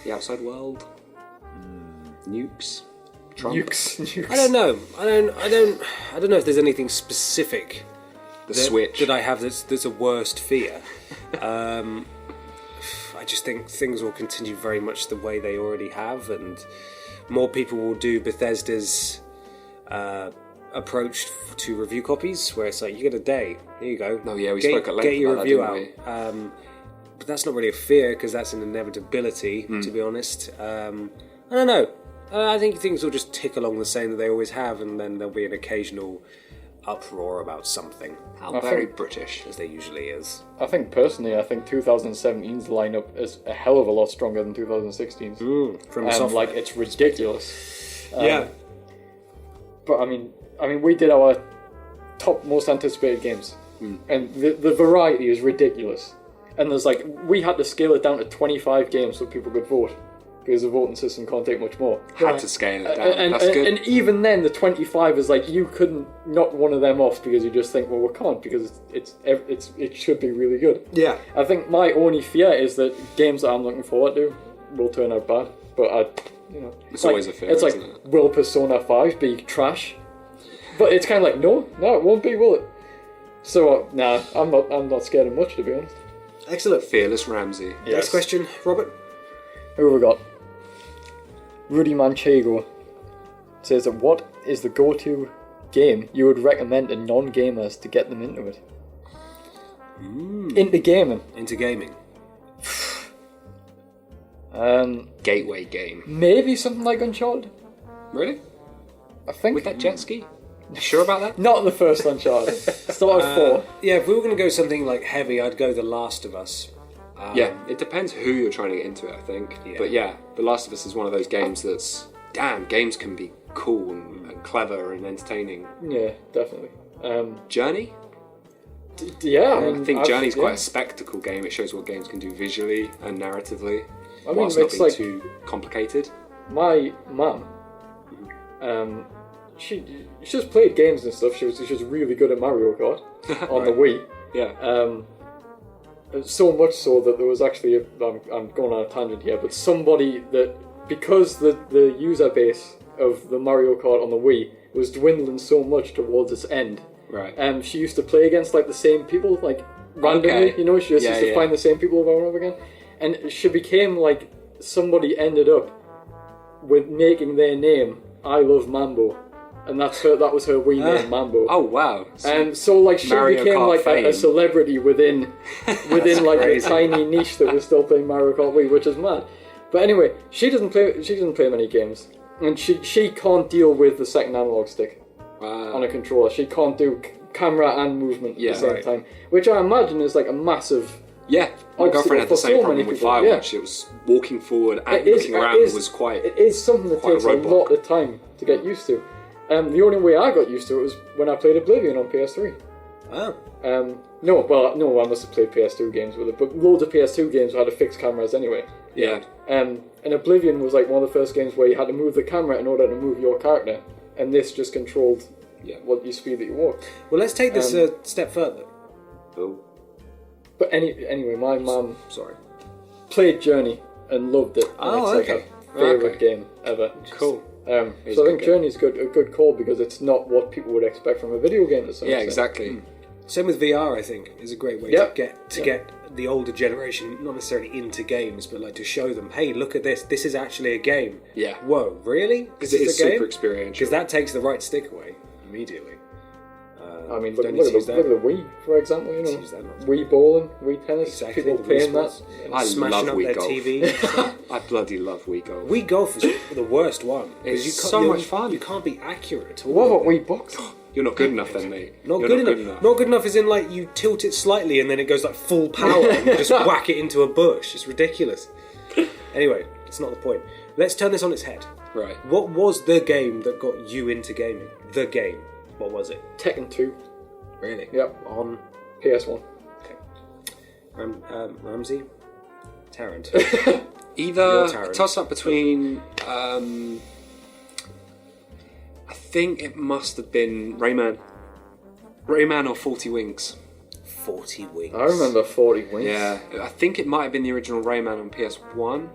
The outside world? Nukes? Trump? Nukes. I don't know. I don't know if there's anything specific The Switch? that I have that's a worst fear. I just think things will continue very much the way they already have, and more people will do Bethesda's approach to review copies, where it's like, you get a day, here you go. Oh yeah, we spoke at length Get your about review that, out. didn't we? But that's not really a fear, because that's an inevitability, to be honest. I don't know. I think things will just tick along the same that they always have, and then there'll be an occasional uproar about something, How very British. as there usually is. I think 2017's lineup is a hell of a lot stronger than 2016's. From And software. like, it's ridiculous. Yeah. But I mean, we did our top most anticipated games, and the variety is ridiculous. And there's like, we had to scale it down to 25 games so people could vote, because the voting system can't take much more. Had to scale it down. That's good. And even then, the 25 is like, you couldn't knock one of them off because you just think, well, we can't, because it should be really good. Yeah. I think my only fear is that games that I'm looking forward to will turn out bad. But It's always a fear, It's like, isn't it? will Persona 5 be trash? But it's kind of like, no, it won't be, will it? So nah, I'm not scared of much, to be honest. Excellent. Fearless Ramsey. Yes. Next question, Robert. Who have we got? Rudy Manchego says that what is the go-to game you would recommend to non-gamers to get them into it? Into gaming. Into gaming. Gateway game. Maybe something like Uncharted. Really? I think. With that jet ski? You sure about that? Not the first Uncharted. Started 4. Yeah, if we were going to go something like heavy, I'd go The Last of Us. Yeah, it depends who you're trying to get into it, I think. Yeah. But yeah, The Last of Us is one of those games that's... Damn, games can be cool and clever and entertaining. Yeah, definitely. Journey? Yeah, I think Journey's quite a spectacle game. It shows what games can do visually and narratively, mean, whilst not it's being like- too complicated. My mum, she just played games and stuff. She was really good at Mario Kart on the Wii. Yeah. So much so that there was actually I'm going on a tangent here, but somebody that, because the user base of the Mario Kart on the Wii was dwindling so much towards its end, Right. she used to play against like the same people, like randomly. Okay. You know, she just Yeah, used to yeah. find the same people over and over again, and she became like, somebody ended up with making their name I Love Mambo and that was her Wii name, Mambo. Oh wow! So like she Mario became Kart like a fame. celebrity within like crazy. a tiny niche that was still playing Mario Kart Wii, which is mad. But anyway, she doesn't play many games, and she can't deal with the second analog stick on a controller. She can't do camera and movement at the same time, which I imagine is like a massive. Yeah, my girlfriend had the for same so problem many with people, Firewatch. It was walking forward and looking around was quite. It is something that quite takes a roadblock. lot of time to get used to. The only way I got used to it was when I played Oblivion on PS3. Oh. No, I must have played PS2 games with it, but loads of PS2 games had fixed cameras anyway. Yeah. And Oblivion was like one of the first games where you had to move the camera in order to move your character, and this just controlled what you speed that you walk. Well, let's take this a step further. Oh. But anyway, my mum Sorry. played Journey and loved it. And Oh, it's okay. like her favourite Okay. game ever. Cool. So I a think good game. Journey's a good call because it's not what people would expect from a video game to some Yeah, extent. exactly. Same with VR, I think, is a great way Yep. to get the older generation not necessarily into games, but like to show them, hey, look at this. This is actually a game. Yeah. Whoa, really? Because it is a game? super experiential. Because that takes the right stick away immediately. I mean, Don't look need at to the use that. Wii, for example. You know, Use that, not- Wii bowling, Wii tennis, Exactly. people the Wii playing that. Sports. I Smashing love up Wii their Golf. TV. I bloody love Wii Golf. Wii Golf is the worst one. 'Cause It's you can't- so you're- much fun. You can't be accurate at all. What about Wii box? You're not good enough then, mate. Not You're good enough. Not good enough as in like you tilt it slightly and then it goes like full power and you just whack it into a bush. It's ridiculous. Anyway, it's not the point. Let's turn this on its head. Right. What was the game that got you into gaming? The game. What was it? Tekken 2, Really? Yep. On PS1. Ramsey? Tarrant. Either Your a Tarrant. toss up between. I think it must have been Rayman. Rayman or 40 Wings. 40 Wings. I remember 40 Wings. Yeah, I think it might have been the original Rayman on PS1.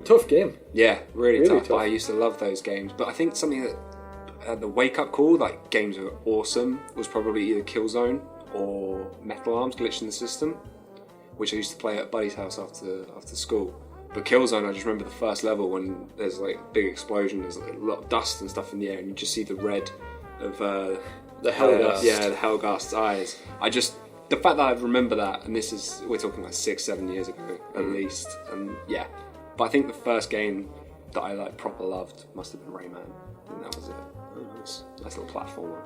Tough game. Yeah, really, Really tough. tough. I used to love those games, but I think something that the wake up call, like games were awesome, was probably either Killzone or Metal Arms Glitch in the System, which I used to play at Buddy's house after school. But Killzone, I just remember the first level when there's like a big explosion, there's like a lot of dust and stuff in the air, and you just see the red of The Hellgast. yeah, the Hellgast's eyes. The fact that I remember that, and we're talking like 6-7 years ago at least, and yeah. But I think the first game that I like proper loved must have been Rayman, and that was it. Oh, nice. Nice little platformer.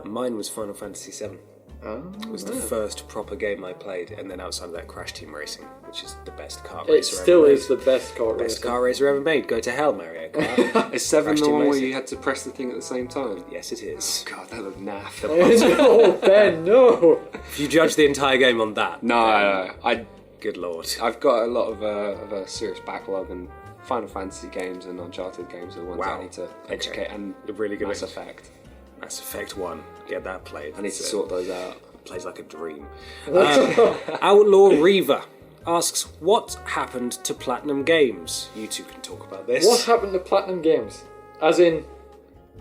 Mine was Final Fantasy VII. It was the first proper game I played, and then outside of that, Crash Team Racing, which is the best kart It racer still ever is made. the best car Best racer. car racer ever made. Go to hell, Mario Kart. Is 7 Crash the Team one where Racing. you had to press the thing at the same time? Yes, it is. God, that looked naff. No, Ben, no. If you judge the entire game on that, No, good lord. I've got a lot of a serious backlog, and Final Fantasy games and Uncharted games are the ones Wow. I need to Okay. educate, and The really good Mass ones. Effect. Mass Effect 1. Get that played. I need to sort those out. Plays like a dream. Outlaw Reaver asks, what happened to Platinum Games? You two can talk about this. What happened to Platinum Games? As in,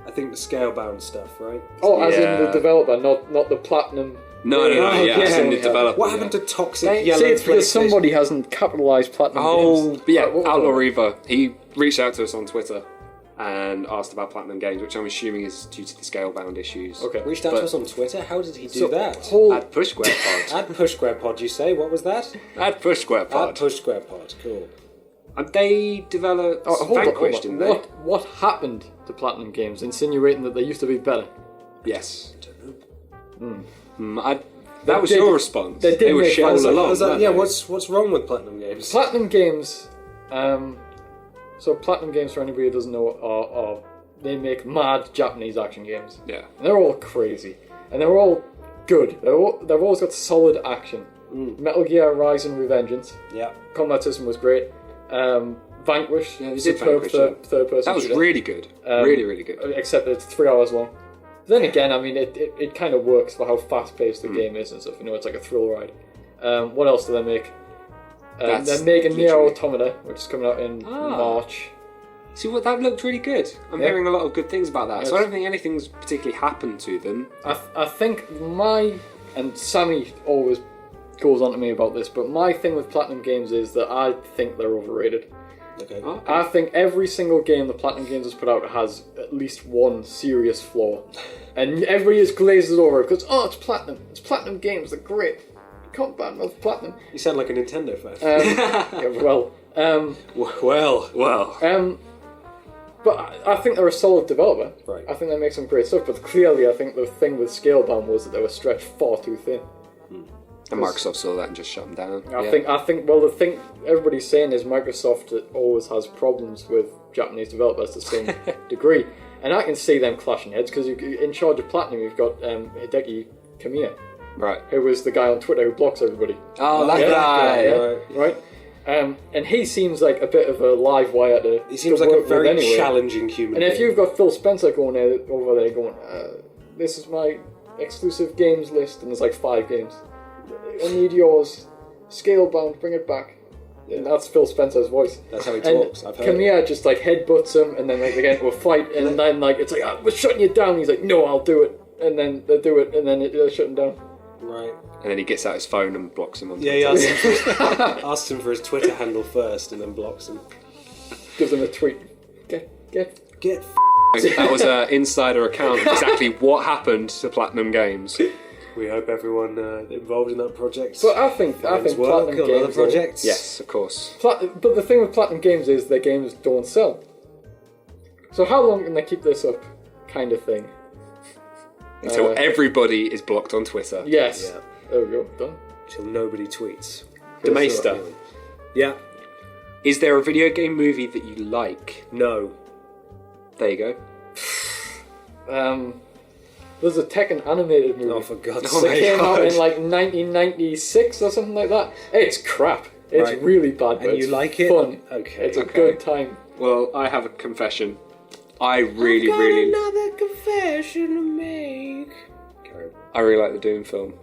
I think the scale-bound stuff, right? as in the Yeah. developer, not the Platinum. No, Oh, yeah, as in the yeah. developer. What yeah. happened to Toxic See, Yellow it's because PlayStation? somebody hasn't capitalised Platinum Oh, Games. but yeah, What was Outlaw it? Reaver. He reached out to us on Twitter and asked about Platinum Games, which I'm assuming is due to the scale-bound issues. Okay. Reached out But- to us on Twitter? How did he do So, that? At Push Square Pod. At Push Square Pod, you say? What was that? At Push Square At Pod. Push Square Pod, cool. And they developed Hold Vanquish, on. didn't they? What happened to Platinum Games, insinuating that they used to be better? Yes. Don't That was did- your response. they did They were make shit all Vanquish. along. Was that, weren't yeah, they? what's wrong with Platinum Games? Platinum Games, so Platinum Games, for anybody who doesn't know, are they make mad Japanese action games. Yeah. And they're all crazy, and they're all good. They've always got solid action. Metal Gear Rise and Revengeance, Yeah. combat system was great. Vanquish, Yeah, they did superb Vanquish, yeah. third person That was shooter. really good. really good. Except that it's 3 hours long. Then again, I mean, it kind of works for how fast paced the game is and stuff. You know, it's like a thrill ride. What else do they make? That's They're making Nier literally- Automata, which is coming out in March. See, what that looked really good. I'm Yeah. hearing a lot of good things about that. Yes. So I don't think anything's particularly happened to them. I think and Sammy always goes on to me about this, but my thing with Platinum Games is that I think they're overrated. Okay. Oh. I think every single game that Platinum Games has put out has at least one serious flaw. And everybody just glazes over it because, it's Platinum. It's Platinum Games. They're great. You can't badmouth Platinum. You sound like a Nintendo fan. Well. But I think they're a solid developer. Right. I think they make some great stuff. But clearly, I think the thing with Scalebound was that they were stretched far too thin. And Microsoft saw that and just shut them down. I think. Well, the thing everybody's saying is Microsoft always has problems with Japanese developers to some degree, and I can see them clashing heads because in charge of Platinum, you've got Hideki Kamiya, Right. who was the guy on Twitter who blocks everybody. Oh, that guy. Right. And he seems like a bit of a live wire to. He seems to like a work very with anyway. challenging human And if being. you've got Phil Spencer over there going, this is my exclusive games list, and there's like 5 games. I need yours. Scalebound, bring it back. And that's Phil Spencer's voice. That's how he And talks. I've heard. Kamiya just like headbutts him, and then like, they get into a fight, and then like it's like, we're shutting you down. He's like, no, I'll do it. And then they do it, and then they shut him down. Right. And then he gets out his phone and blocks him on Yeah, Twitter. he asks him for his Twitter handle first, and then blocks him. Gives him a tweet. Get. That was an insider account of exactly what happened to Platinum Games. We hope everyone involved in that project. But I think finds work Platinum on Games. other projects. Yes, of course. But the thing with Platinum Games is their games don't sell. So how long can they keep this up, kind of thing? Until everybody is blocked on Twitter. Yes. Yeah. There we go. Done. Till nobody tweets. The Maester. Yeah. Is there a video game movie that you like? No. There you go. There's a Tekken animated movie. Oh, for God's Oh sake. my It came out God. in like 1996 or something like that. It's crap. It's Right. really bad, but And you it's like it? fun. Okay. It's a Okay. good time. Well, I have a confession. I really another confession to make. I really like the Doom film.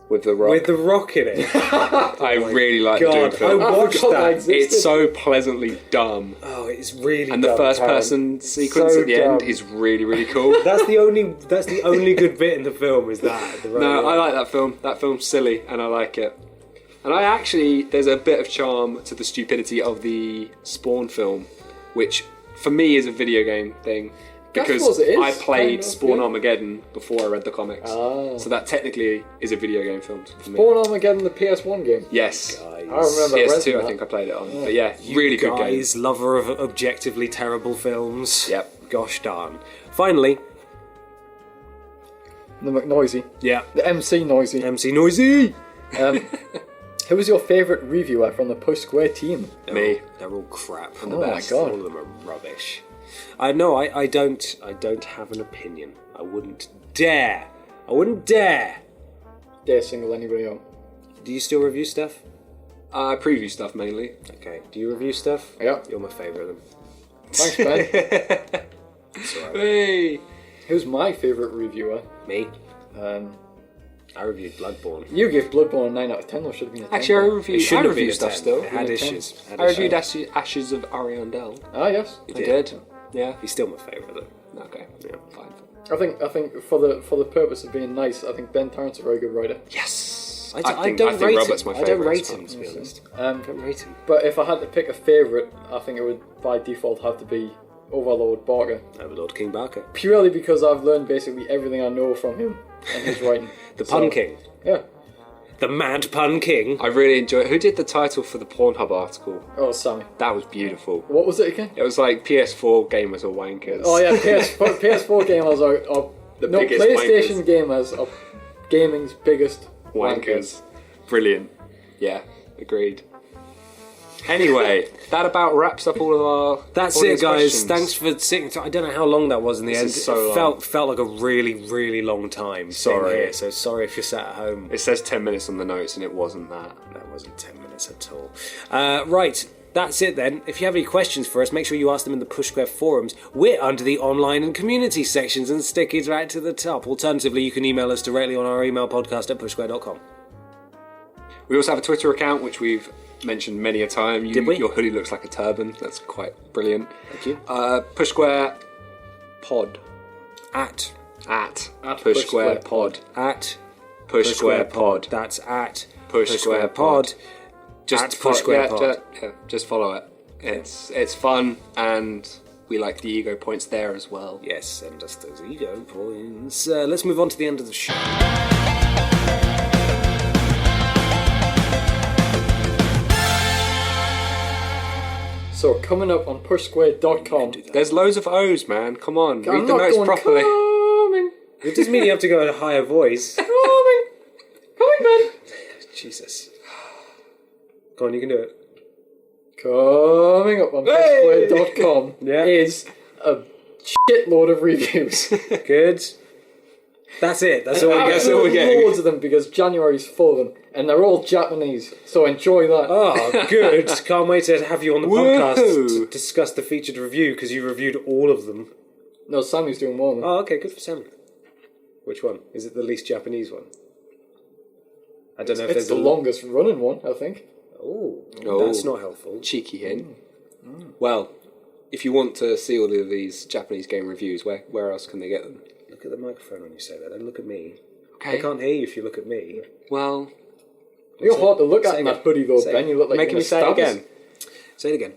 With The Rock. With the Rock in it. I really like the Doom God, I film. I watched forgot that. existed. It's so pleasantly dumb. Oh, it's really And the dumb. first person sequence So at the end dumb. is really, really cool. That's the only good bit in the film is that. No, I like that film. That film's silly, and I like it. And I actually, there's a bit of charm to the stupidity of the Spawn film, which for me is a video game thing. Because suppose it is, I played kind of, Spawn yeah. Armageddon before I read the comics. Ah. So that technically is a video game film for me. Born Armageddon, the PS1 game. Yes. I remember PS2 renting I that. think I played it on. But yeah, really good game. Guys, lover of objectively terrible films. Yep. Gosh darn. Finally, The McNoisy. yeah. The MC Noisy. MC Noisy! Who was your favourite reviewer from the Push Square team? Me. They're all crap. Oh my best. God. All of them are rubbish. I don't have an opinion. I wouldn't dare. Dare single anybody out. Do you still review stuff? I preview stuff mainly. Okay. Do you review stuff? Yeah. You're my favourite of them. Thanks, Ben. It's alright. Hey! Who's my favourite reviewer? Me? Um, I reviewed Bloodborne. you gave Bloodborne a 9 out of 10, or should have been a 10. Actually, I It review shouldn't have been review a stuff 10. still. It had Been a 10. issues. I reviewed Ashes of Ariandel. Ah, yes. I did. Yeah. He's still my favourite though. Okay. Yeah. Fine. I think for the purpose of being nice, I think Ben Tarrant's a very good writer. Yes. I don't rate Robert's him. my I don't favourite. rate as well. him, to be honest. I Um, don't rate him. but if I had to pick a favourite, I think it would by default have to be Overlord Barker. Overlord King Barker. Purely because I've learned basically everything I know from him and his writing. The Pun King. Yeah. The Mad Pun King. I really enjoy. Who did the title for the Pornhub article? Oh, Sammy. That was beautiful. What was it again? It was like PS4 gamers are wankers. Oh yeah, PS4 gamers are The no, biggest PlayStation gamers are gaming's biggest Wankers. Brilliant. Yeah, agreed. Anyway, that about wraps up all of our. That's audience it, guys. questions. Thanks for sitting. I don't know how long that was in the This end. is so It long. felt like a really, really long time. sitting Sorry. here, so sorry if you're sat at home. It says 10 minutes on the notes, and it wasn't that. That wasn't 10 minutes at all. Right, that's it then. If you have any questions for us, make sure you ask them in the Push Square forums. We're under the online and community sections and stick it right to the top. Alternatively, you can email us directly on our email podcast@pushsquare.com. We also have a Twitter account, which we've mentioned many a time. Did we? Your hoodie looks like a turban. That's quite brilliant. Thank you. Push Square Pod. At At At Push Push Square Square Pod. At Push Square Pod. That's at Push Square Pod. At Push Square Pod. Yeah, just follow it. It's fun, and we like the ego points there as well. Yes, send us those ego points. Let's move on to the end of the show. So coming up on pushsquare.com. There's loads of O's, man. Come on, I'm read the not notes going properly. Coming, It doesn't mean you have to go in a higher voice. coming, Ben. Jesus. Go on, you can do it. Coming up on pushsquare.com Yeah. is a shitload of reviews. Good. That's it. That's all we get. That's all we're getting. Loads of them because January's full of them, and they're all Japanese. So enjoy that. Oh, good. Can't wait to have you on the podcast Woohoo. to discuss the featured review because you reviewed all of them. No, Sammy's doing more than. Oh, okay. Good for Sam. Which one? Is it the least Japanese one? I don't know if It's there's the a longest running one, I think. Oh, Oh. that's not helpful. Cheeky hint. Well, if you want to see all of these Japanese game reviews, where else can they get them? Look at the microphone when you say that. Don't look at me. Okay. I can't hear you if you look at me. Well, You're hard to look Say at in again. that hoodie though, Say Ben. You look like making you're me say it gonna stab us. again. Say it again.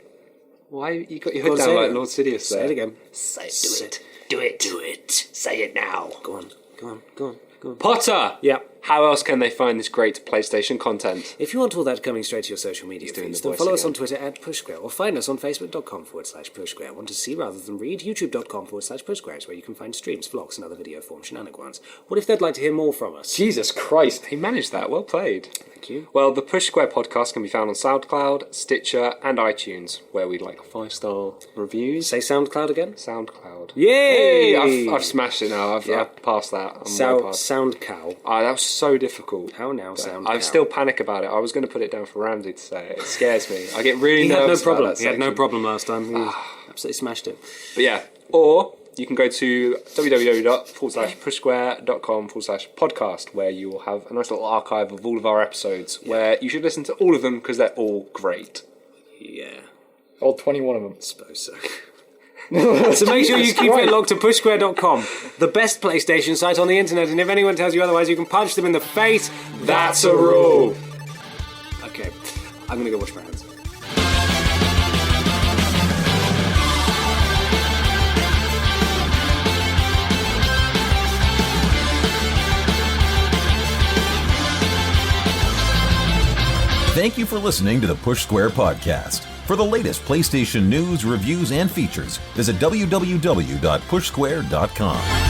Why you got your Go hood on, down say it like again. Lord Sidious Say there? it again. Say it. Do it. Do it. Say it now. Go on. Go on. Go on. Go on. Potter! Yeah. How else can they find this great PlayStation content? If you want all that coming straight to your social media doing feeds, the then voice follow us again. on Twitter at PushSquare or find us on Facebook.com/PushSquare. Want to see rather than read? YouTube.com/PushSquare is where you can find streams, vlogs, and other video form shenanigans. What if they'd like to hear more from us? Jesus Christ. He managed that. Well played. Thank you. Well, the Push Square podcast can be found on SoundCloud, Stitcher, and iTunes, where we like 5-star reviews. Say SoundCloud again. SoundCloud. Yay! Hey, I've smashed it now. I've passed that. I'm way past. Sound cow. That was so difficult. How now, sound I cow? still panic about it. I was going to put it down for Ramsey to say it. It scares me. I get really He had no nervous problem. about that He had no section. problem last time. He absolutely smashed it. But yeah, or you can go to www.pushsquare.com/podcast, where you will have a nice little archive of all of our episodes, where you should listen to all of them because they're all great. Yeah, All 21 of them. I suppose so. So make sure you keep it logged to pushsquare.com, the best PlayStation site on the internet, and if anyone tells you otherwise, you can punch them in the face. That's a rule. Okay, I'm gonna go wash my hands. Thank you for listening to the Push Square Podcast. For the latest PlayStation news, reviews, and features, visit www.pushsquare.com.